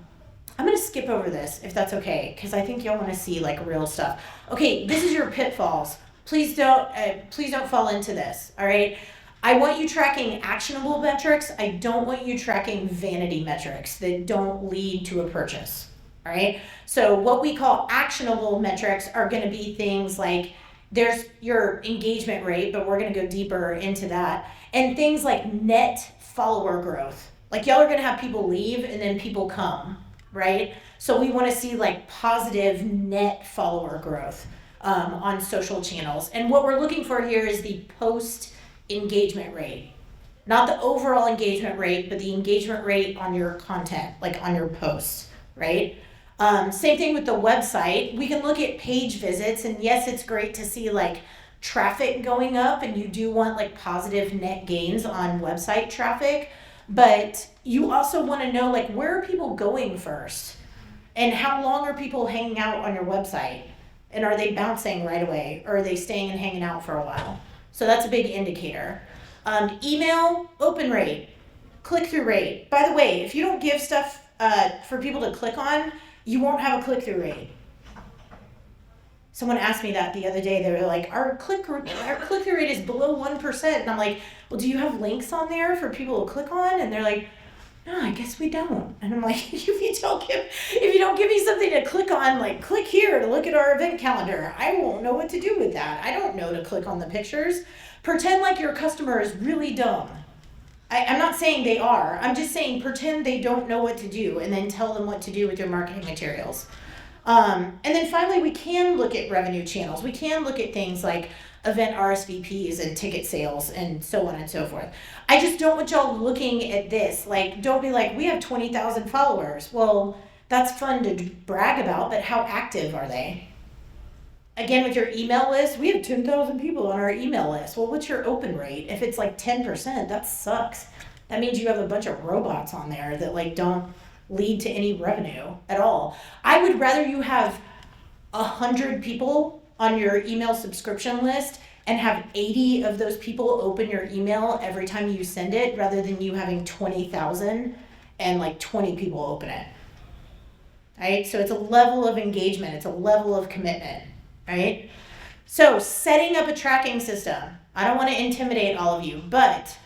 going to skip over this if that's okay, because I think y'all want to see like real stuff. Okay, this is your pitfalls. Please don't fall into this. All right. I want you tracking actionable metrics. I don't want you tracking vanity metrics that don't lead to a purchase. All right. So what we call actionable metrics are going to be things like there's your engagement rate, but we're going to go deeper into that. And things like net follower growth. Like y'all are going to have people leave and then people come, right? So we want to see like positive net follower growth on social channels. And what we're looking for here is the post engagement rate, not the overall engagement rate, but the engagement rate on your content, like on your posts, right? Same thing with the website. We can look at page visits, and yes, it's great to see like traffic going up, and you do want like positive net gains on website traffic, but you also want to know like where are people going first, and how long are people hanging out on your website, and are they bouncing right away, or are they staying and hanging out for a while? So that's a big indicator. Email open rate, click-through rate. By the way, if you don't give stuff for people to click on, you won't have a click-through rate. Someone asked me that the other day. They were like, our click-through rate is below 1%. And I'm like, well, do you have links on there for people to click on? And they're like, no, I guess we don't. And I'm like, if you don't give me something to click on, like click here to look at our event calendar, I won't know what to do with that. I don't know to click on the pictures. Pretend like your customer is really dumb. I'm not saying they are. I'm just saying pretend they don't know what to do, and then tell them what to do with your marketing materials. And then finally, we can look at revenue channels. We can look at things like event RSVPs and ticket sales and so on and so forth. I just don't want y'all looking at this. Like, don't be like, we have 20,000 followers. Well, that's fun to brag about, but how active are they? again, with your email list, we have 10,000 people on our email list. Well, what's your open rate? If it's like 10%, that sucks. That means you have a bunch of robots on there that like don't lead to any revenue at all. I would rather you have 100 people on your email subscription list and have 80 of those people open your email every time you send it, rather than you having 20,000 and like 20 people open it. Right? So it's a level of engagement, it's a level of commitment, right? So setting up a tracking system. I don't want to intimidate all of you, but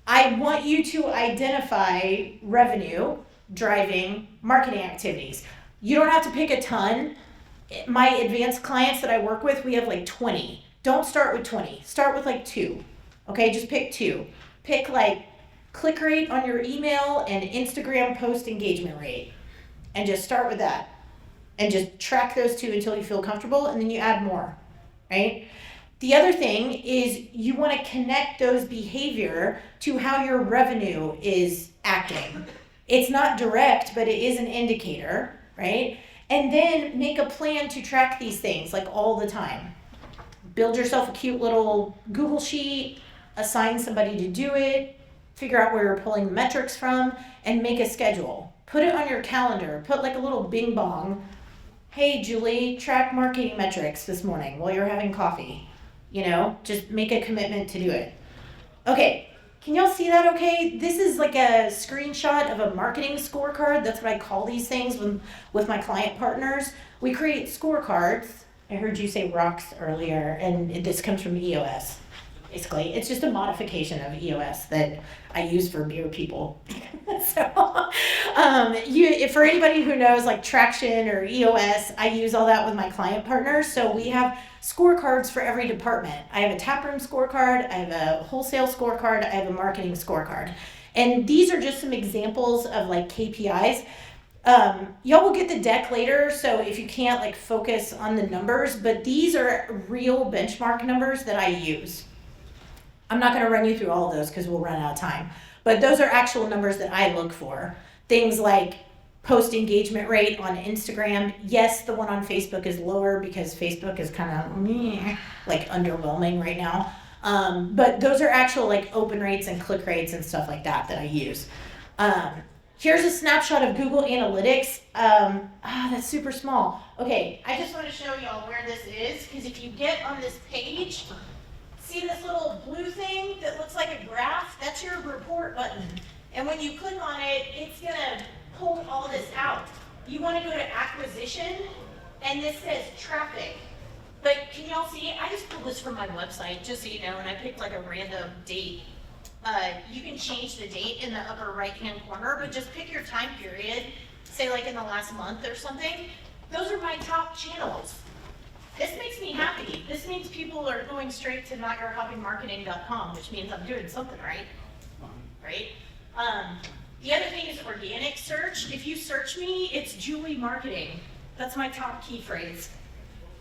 I want you to identify revenue driving marketing activities. You don't have to pick a ton. My advanced clients that I work with, we have like 20. Don't start with 20. Start with like 2. Okay, just pick 2. Pick like click rate on your email and Instagram post engagement rate. And just start with that. And just track those 2 until you feel comfortable, and then you add more, right? The other thing is you want to connect those behavior to how your revenue is acting. It's not direct, but it is an indicator, right? And then make a plan to track these things like all the time. Build yourself a cute little Google sheet, assign somebody to do it, figure out where you're pulling the metrics from, and make a schedule. Put it on your calendar. Put like a little bing bong. Hey, Julie, track marketing metrics this morning while you're having coffee. You know, just make a commitment to do it. Okay, can y'all see that okay? This is like a screenshot of a marketing scorecard. That's what I call these things with my client partners. We create scorecards. I heard you say rocks earlier, and this comes from EOS. Basically, it's just a modification of EOS that I use for beer people. So, for anybody who knows like Traction or EOS, I use all that with my client partners. So we have scorecards for every department. I have a taproom scorecard, I have a wholesale scorecard, I have a marketing scorecard. And these are just some examples of like KPIs. Y'all will get the deck later, so if you can't like focus on the numbers, but these are real benchmark numbers that I use. I'm not going to run you through all of those because we'll run out of time. But those are actual numbers that I look for. Things like post engagement rate on Instagram. Yes, the one on Facebook is lower because Facebook is kind of like underwhelming right now. But those are actual like open rates and click rates and stuff like that I use. Here's a snapshot of Google Analytics. That's super small. Okay, I just want to show y'all where this is, because if you get on this page, see this little blue thing that looks like a graph? That's your report button. And when you click on it, it's gonna pull all this out. You wanna go to acquisition, and this says traffic. But can y'all see it? I just pulled this from my website, just so you know, and I picked like a random date. You can change the date in the upper right-hand corner, but just pick your time period, say like in the last month or something. Those are my top channels. This makes me happy. This means people are going straight to notyourhobbymarketing.com, which means I'm doing something right. Right? The other thing is organic search. If you search me, it's Julie Marketing. That's my top key phrase.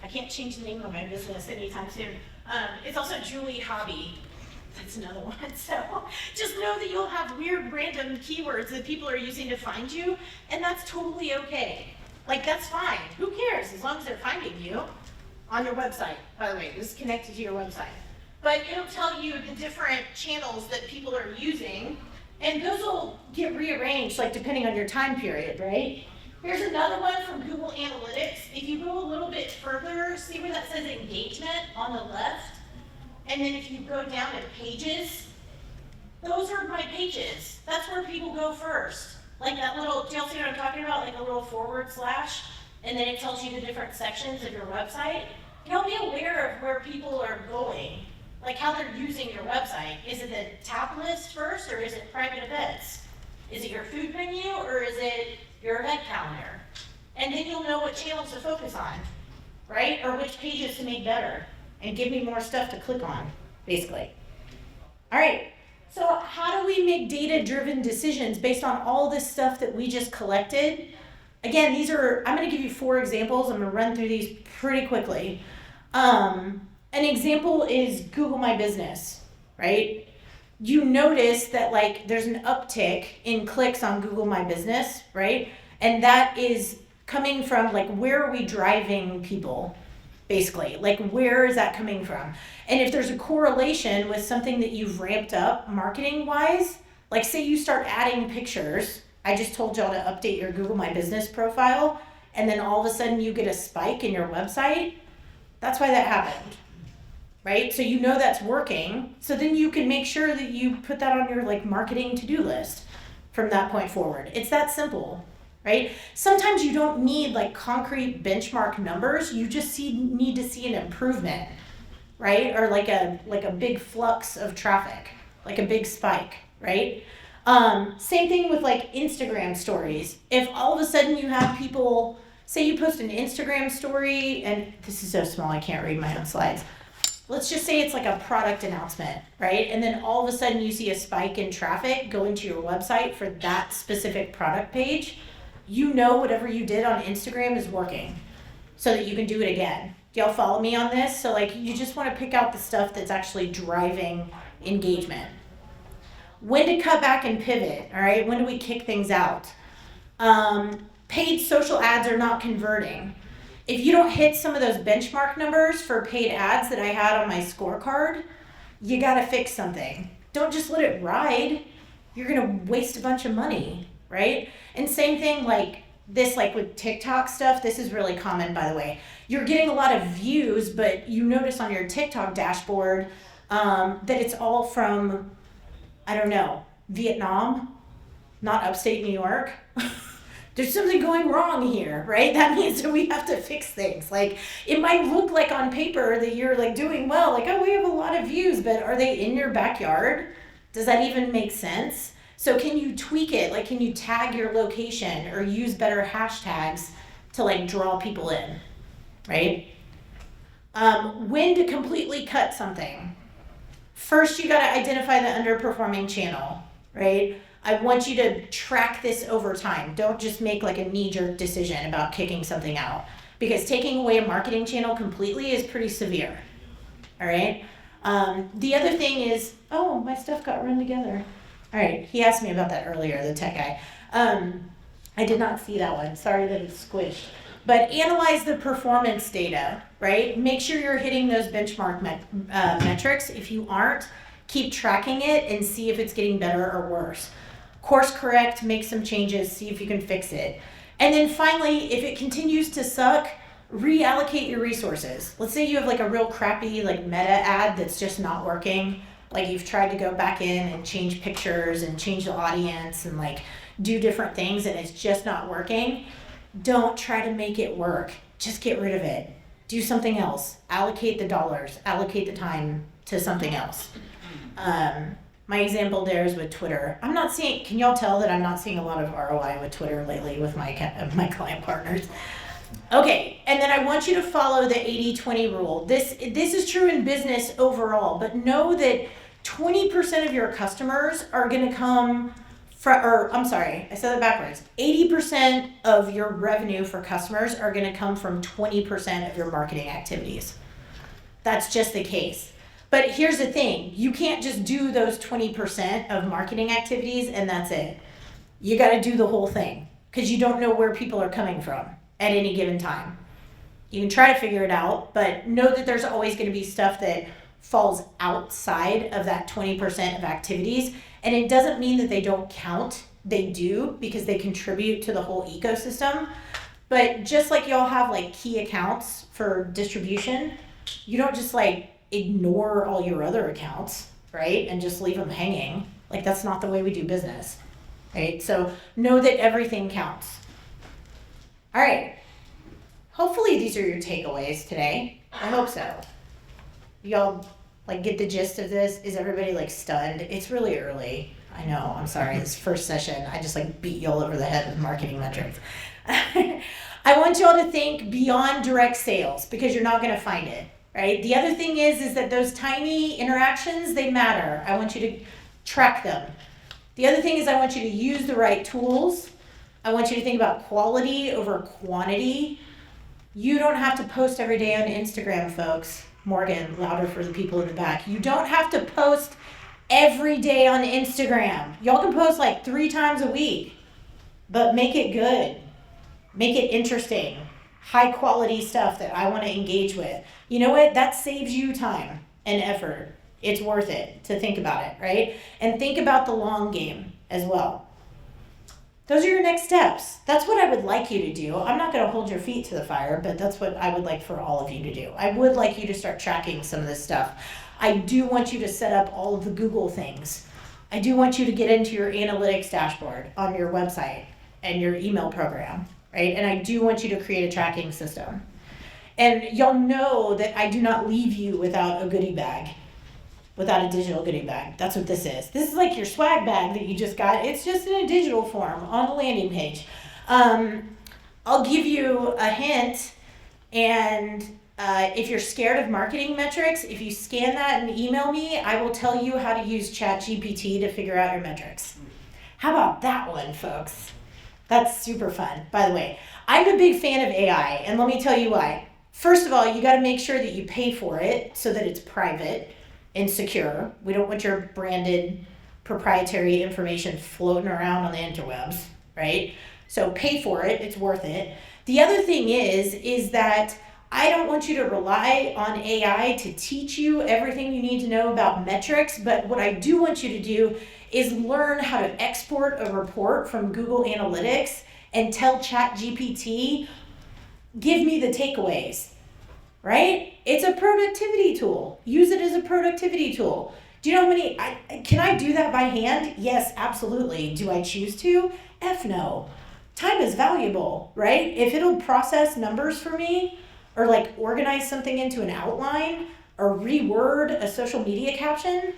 I can't change the name of my business anytime soon. It's also Julie Hobby. That's another one. So just know that you'll have weird random keywords that people are using to find you, and that's totally okay. Like, that's fine. Who cares as long as they're finding you on your website. By the way, this is connected to your website. But it'll tell you the different channels that people are using, and those will get rearranged like depending on your time period, right? Here's another one from Google Analytics. If you go a little bit further, see where that says engagement on the left? And then if you go down to pages, those are my pages. That's where people go first. Like that little, do y'all see what I'm talking about? Like a little / and then it tells you the different sections of your website. You'll be aware of where people are going, like how they're using your website. Is it the top list first, or is it private events? Is it your food menu, or is it your event calendar? And then you'll know what channels to focus on, right? Or which pages to make better, and give me more stuff to click on, basically. All right, so how do we make data-driven decisions based on all this stuff that we just collected? Again, I'm going to give you 4 examples. I'm going to run through these pretty quickly. An example is Google My Business, right? You notice that like there's an uptick in clicks on Google My Business, right? And that is coming from like, where are we driving people? basically. Like, where is that coming from? And if there's a correlation with something that you've ramped up marketing wise, like say you start adding pictures, I just told y'all to update your Google My Business profile, and then all of a sudden you get a spike in your website, that's why that happened, right? So you know that's working, so then you can make sure that you put that on your like marketing to-do list from that point forward. It's that simple, right? Sometimes you don't need like concrete benchmark numbers, you just need to see an improvement, right? Or like a big flux of traffic, like a big spike, right? Same thing with like Instagram stories. If all of a sudden you have people, say you post an Instagram story, and this is so small I can't read my own slides. Let's just say it's like a product announcement, right? And then all of a sudden you see a spike in traffic going to your website for that specific product page. You know whatever you did on Instagram is working so that you can do it again. Do y'all follow me on this? So like you just want to pick out the stuff that's actually driving engagement. When to cut back and pivot, all right? When do we kick things out? Paid social ads are not converting. If you don't hit some of those benchmark numbers for paid ads that I had on my scorecard, you gotta fix something. Don't just let it ride. You're gonna waste a bunch of money, right? And same thing like this, like with TikTok stuff, this is really common, by the way. You're getting a lot of views, but you notice on your TikTok dashboard that it's all from, I don't know, Vietnam, not upstate New York. There's something going wrong here, right? That means that we have to fix things. Like, it might look like on paper that you're like doing well, like, oh, we have a lot of views, but are they in your backyard? Does that even make sense? So can you tweak it? Like, can you tag your location or use better hashtags to like draw people in, right? When to completely cut something. First, you gotta identify the underperforming channel, right? I want you to track this over time. Don't just make like a knee-jerk decision about kicking something out, because taking away a marketing channel completely is pretty severe, all right? The other thing is, oh, my stuff got run together. All right, he asked me about that earlier, the tech guy. I did not see that one. Sorry that it's squished. But analyze the performance data, right? Make sure you're hitting those benchmark metrics. If you aren't, keep tracking it and see if it's getting better or worse. Course correct, make some changes, see if you can fix it. And then finally, if it continues to suck, reallocate your resources. Let's say you have like a real crappy like meta ad that's just not working. Like you've tried to go back in and change pictures and change the audience and like do different things and it's just not working. Don't try to make it work. Just get rid of it. Do something else. Allocate the dollars, allocate the time to something else. My example there is with Twitter. I'm not seeing, can y'all tell that I'm not seeing a lot of ROI with Twitter lately with my client partners? Okay, and then I want you to follow the 80-20 rule. This is true in business overall, but know that 20% of your customers are gonna come from, or I'm sorry, I said that backwards. 80% of your revenue for customers are gonna come from 20% of your marketing activities. That's just the case. But here's the thing, you can't just do those 20% of marketing activities and that's it. You gotta do the whole thing because you don't know where people are coming from at any given time. You can try to figure it out, but know that there's always gonna be stuff that falls outside of that 20% of activities. And it doesn't mean that they don't count, they do because they contribute to the whole ecosystem. But just like y'all have like key accounts for distribution, you don't just like ignore all your other accounts, right? And just leave them hanging. Like that's not the way we do business, right? So know that everything counts. All right. Hopefully these are your takeaways today. I hope so. Y'all like get the gist of this? Is everybody like stunned? It's really early. I know, I'm sorry, this first session, I just like beat y'all over the head with marketing metrics. I want y'all to think beyond direct sales because you're not gonna find it. Right? The other thing is that those tiny interactions, they matter. I want you to track them. The other thing is I want you to use the right tools. I want you to think about quality over quantity. You don't have to post every day on Instagram, folks. Morgan, louder for the people in the back. You don't have to post every day on Instagram. Y'all can post like 3 times a week, but make it good. Make it interesting. high quality stuff that I want to engage with. You know what? That saves you time and effort. It's worth it to think about it, right? And think about the long game as well. Those are your next steps. That's what I would like you to do. I'm not going to hold your feet to the fire, but that's what I would like for all of you to do. I would like you to start tracking some of this stuff. I do want you to set up all of the Google things. I do want you to get into your analytics dashboard on your website and your email program, right? And I do want you to create a tracking system. And y'all know that I do not leave you without a goodie bag. Without a digital goodie bag. That's what this is. This is like your swag bag that you just got. It's just in a digital form on a landing page. I'll give you a hint, and if you're scared of marketing metrics, if you scan that and email me, I will tell you how to use ChatGPT to figure out your metrics. How about that one, folks? That's super fun. By the way, I'm a big fan of AI, and let me tell you why. First of all, you got to make sure that you pay for it so that it's private and secure. We don't want your branded proprietary information floating around on the interwebs, right? So pay for it, it's worth it. The other thing is that I don't want you to rely on AI to teach you everything you need to know about metrics, but what I do want you to do is learn how to export a report from Google Analytics and tell ChatGPT, give me the takeaways. Right? It's a productivity tool. Use it as a productivity tool. Do you know how many, can I do that by hand? Yes, absolutely. Do I choose to? F no. Time is valuable, right? If it'll process numbers for me, or like organize something into an outline, or reword a social media caption,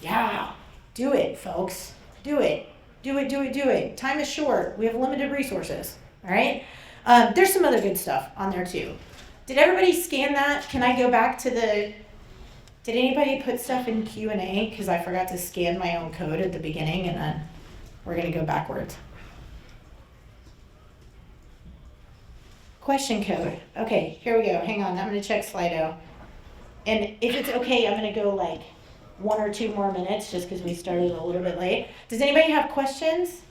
yeah, do it, folks. Do it. Do it. Time is short. We have limited resources, all right? There's some other good stuff on there too. Did everybody scan that? Can I go back to did anybody put stuff in Q&A? Because I forgot to scan my own code at the beginning, and then we're going to go backwards. Question code. Okay, here we go. Hang on, I'm going to check Slido. And if it's okay, I'm going to go like 1 or 2 more minutes just because we started a little bit late. Does anybody have questions?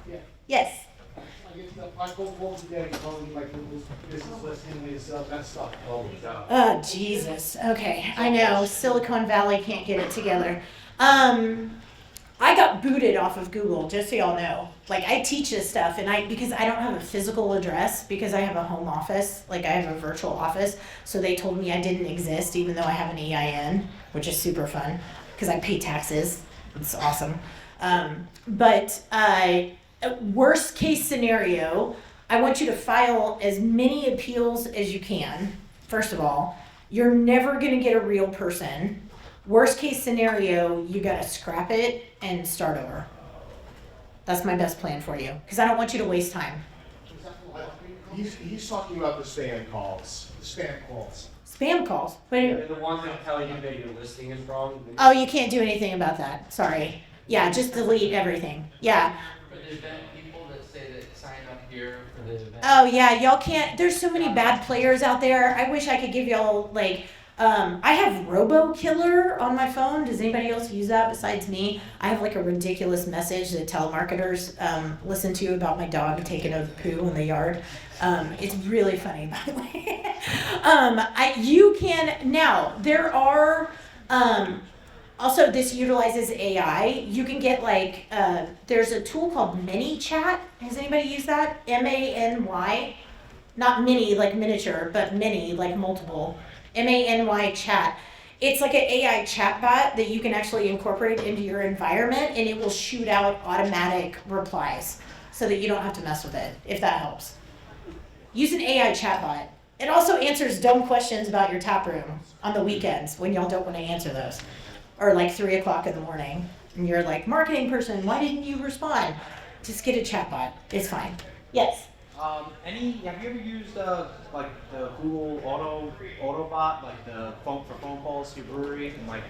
Yeah. Yes. I guess my phone calls today telling me my Google's business listing is messed up. Oh, Jesus. Okay, I know. Silicon Valley can't get it together. I got booted off of Google, just so y'all know. Like, I teach this stuff, and because I don't have a physical address, because I have a home office, like I have a virtual office, so they told me I didn't exist, even though I have an EIN, which is super fun, because I pay taxes. It's awesome. Worst case scenario, I want you to file as many appeals as you can. First of all, you're never going to get a real person. Worst case scenario, you got to scrap it and start over. That's my best plan for you, because I don't want you to waste time. He's talking about the spam calls. Spam calls. Spam calls. Wait. The ones that tell you that your listing is wrong. Oh, you can't do anything about that. Sorry. Yeah, just delete everything. Yeah. For the event people that say that sign up here for the event. Oh yeah, y'all can't. There's so many bad players out there. I wish I could give y'all like. I have Robo Killer on my phone. Does anybody else use that besides me? I have like a ridiculous message that telemarketers listen to about my dog taking a poo in the yard. It's really funny, by the way. You can now. There are. Also, this utilizes AI. You can get like, there's a tool called ManyChat. Has anybody used that? MANY. Not mini like miniature, but many like multiple. MANY chat. It's like an AI chatbot that you can actually incorporate into your environment, and it will shoot out automatic replies so that you don't have to mess with it, if that helps. Use an AI chatbot. It also answers dumb questions about your tap room on the weekends when y'all don't want to answer those. Or like 3 o'clock in the morning, and you're like, marketing person, why didn't you respond? Just get a chatbot. It's fine. Yes. Have you ever used like the Google Autobot, like the phone calls to Brewery, and like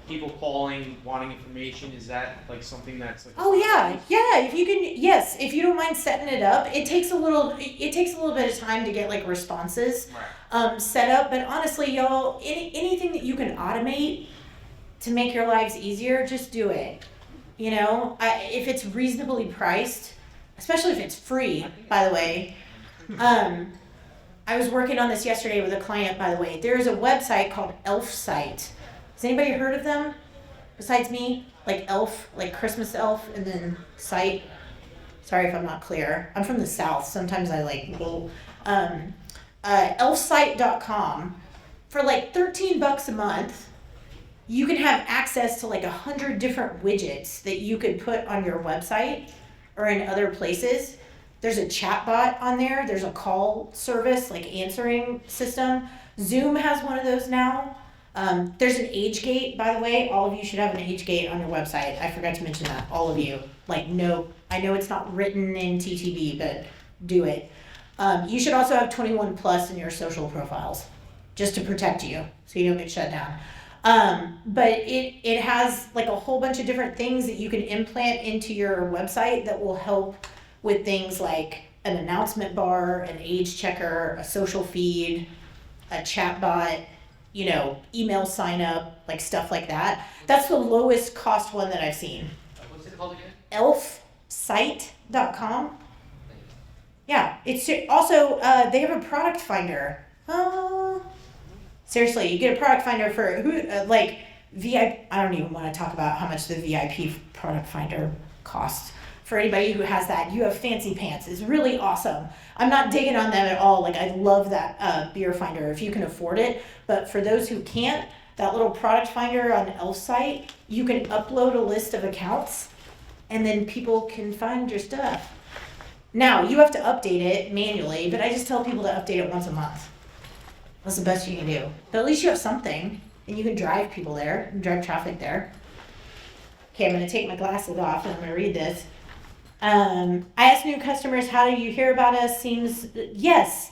people calling wanting information? Is that like something that's like? Oh yeah. If you can, yes. If you don't mind setting it up, it takes a little bit of time to get like responses set up. But honestly, y'all, anything that you can automate to make your lives easier, just do it. You know, if it's reasonably priced, especially if it's free, by the way. I was working on this yesterday with a client, by the way. There is a website called Elf Site. Has anybody heard of them besides me? Like elf, like Christmas elf, and then site. Sorry if I'm not clear. I'm from the South. Sometimes I like go. Elfsite.com. For like $13 a month, you can have access to like 100 different widgets that you could put on your website or in other places. There's a chat bot on there. There's a call service, like answering system. Zoom has one of those now. There's an age gate, by the way. All of you should have an age gate on your website. I forgot to mention that. All of you. Like, no, I know it's not written in TTB, but do it. You should also have 21 plus in your social profiles, just to protect you so you don't get shut down. But it has like a whole bunch of different things that you can implant into your website that will help with things like an announcement bar, an age checker, a social feed, a chat bot, you know, email sign up, like stuff like that. That's the lowest cost one that I've seen. What's it called again? Elfsite.com. Yeah, it's also, they have a product finder. Seriously, you get a product finder for who, like VIP. I don't even want to talk about how much the VIP product finder costs. For anybody who has that, you have fancy pants. It's really awesome. I'm not digging on them at all. Like, I love that beer finder if you can afford it. But for those who can't, that little product finder on Elf site, you can upload a list of accounts and then people can find your stuff. Now, you have to update it manually, but I just tell people to update it once a month. That's the best you can do. But at least you have something and you can drive people there and drive traffic there. Okay, I'm going to take my glasses off and I'm going to read this. I asked new customers, how do you hear about us? Yes.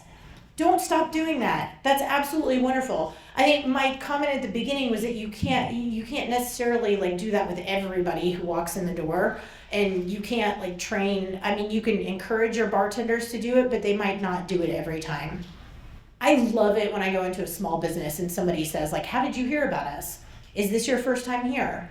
Don't stop doing that. That's absolutely wonderful. I think my comment at the beginning was that you can't necessarily like do that with everybody who walks in the door, and you can't like train. I mean, you can encourage your bartenders to do it, but they might not do it every time. I love it when I go into a small business and somebody says like, how did you hear about us? Is this your first time here?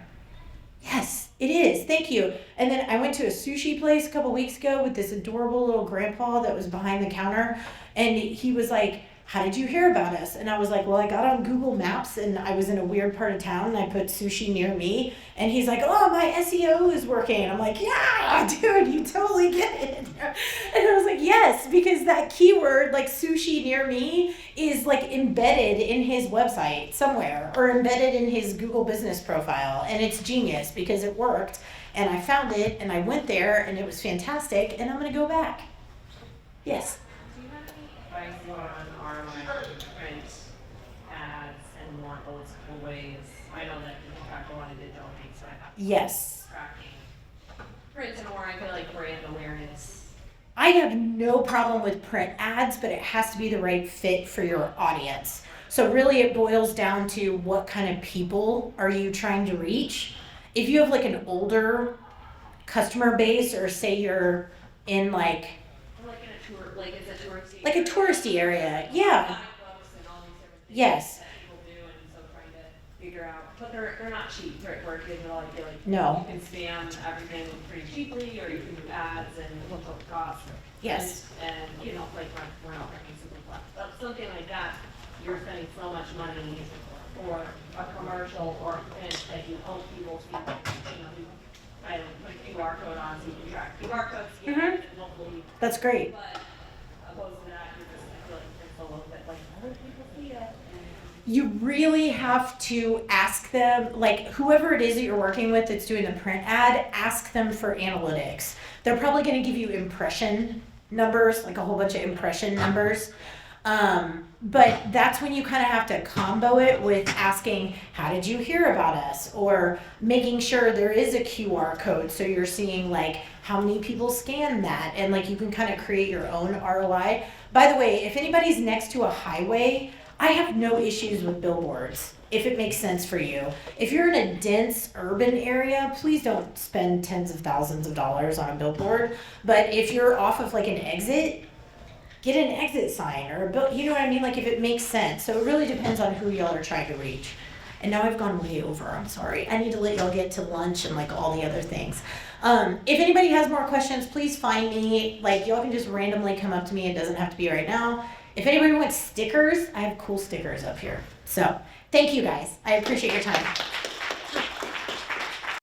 Yes, it is. Thank you. And then I went to a sushi place a couple weeks ago with this adorable little grandpa that was behind the counter. And he was like, how did you hear about us? And I was like, well, I got on Google Maps and I was in a weird part of town and I put sushi near me. And he's like, oh, my SEO is working. And I'm like, yeah, dude, you totally get it. And I was like, yes, because that keyword, like sushi near me, is like embedded in his website somewhere or embedded in his Google business profile. And it's genius because it worked. And I found it and I went there and it was fantastic. And I'm going to go back. Yes. Do you have any advice on ROI print ads and more old school ways? I know that you can track a lot of digital things, so I have Yes. tracking print and more, I feel like brand awareness. I have no problem with print ads, but it has to be the right fit for your audience. So really it boils down to what kind of people are you trying to reach. If you have like an older customer base, or say you're in like in a tour, like it's a touristy. a touristy area, yeah. Books and all these different things Yes. that people do, and so trying to figure out, but they're not cheap, right? Where digital, I feel like No. you can spam everything pretty cheaply, or you can do ads and look up the cost. Yes. And you know, like we're not working super flat, but something like that, you're spending so much money for a commercial or print that you hope people see, you know, I put a QR code on so you can track QR codes, and hopefully, That's great. but opposed to that, you're just, I feel like it's a little bit like, other people see it. You really have to ask them, like whoever it is that you're working with that's doing the print ad, ask them for analytics. They're probably going to give you impression numbers, like a whole bunch of impression numbers. But that's when you kind of have to combo it with asking, how did you hear about us? Or making sure there is a QR code so you're seeing like how many people scan that, and like you can kind of create your own ROI. By the way, if anybody's next to a highway, I have no issues with billboards, if it makes sense for you. If you're in a dense urban area, please don't spend tens of thousands of dollars on a billboard. But if you're off of like an exit, get an exit sign or a bill, you know what I mean? Like if it makes sense. So it really depends on who y'all are trying to reach. And now I've gone way over, I'm sorry. I need to let y'all get to lunch and like all the other things. If anybody has more questions, please find me. Like y'all can just randomly come up to me. It doesn't have to be right now. If anybody wants stickers, I have cool stickers up here. So thank you guys. I appreciate your time.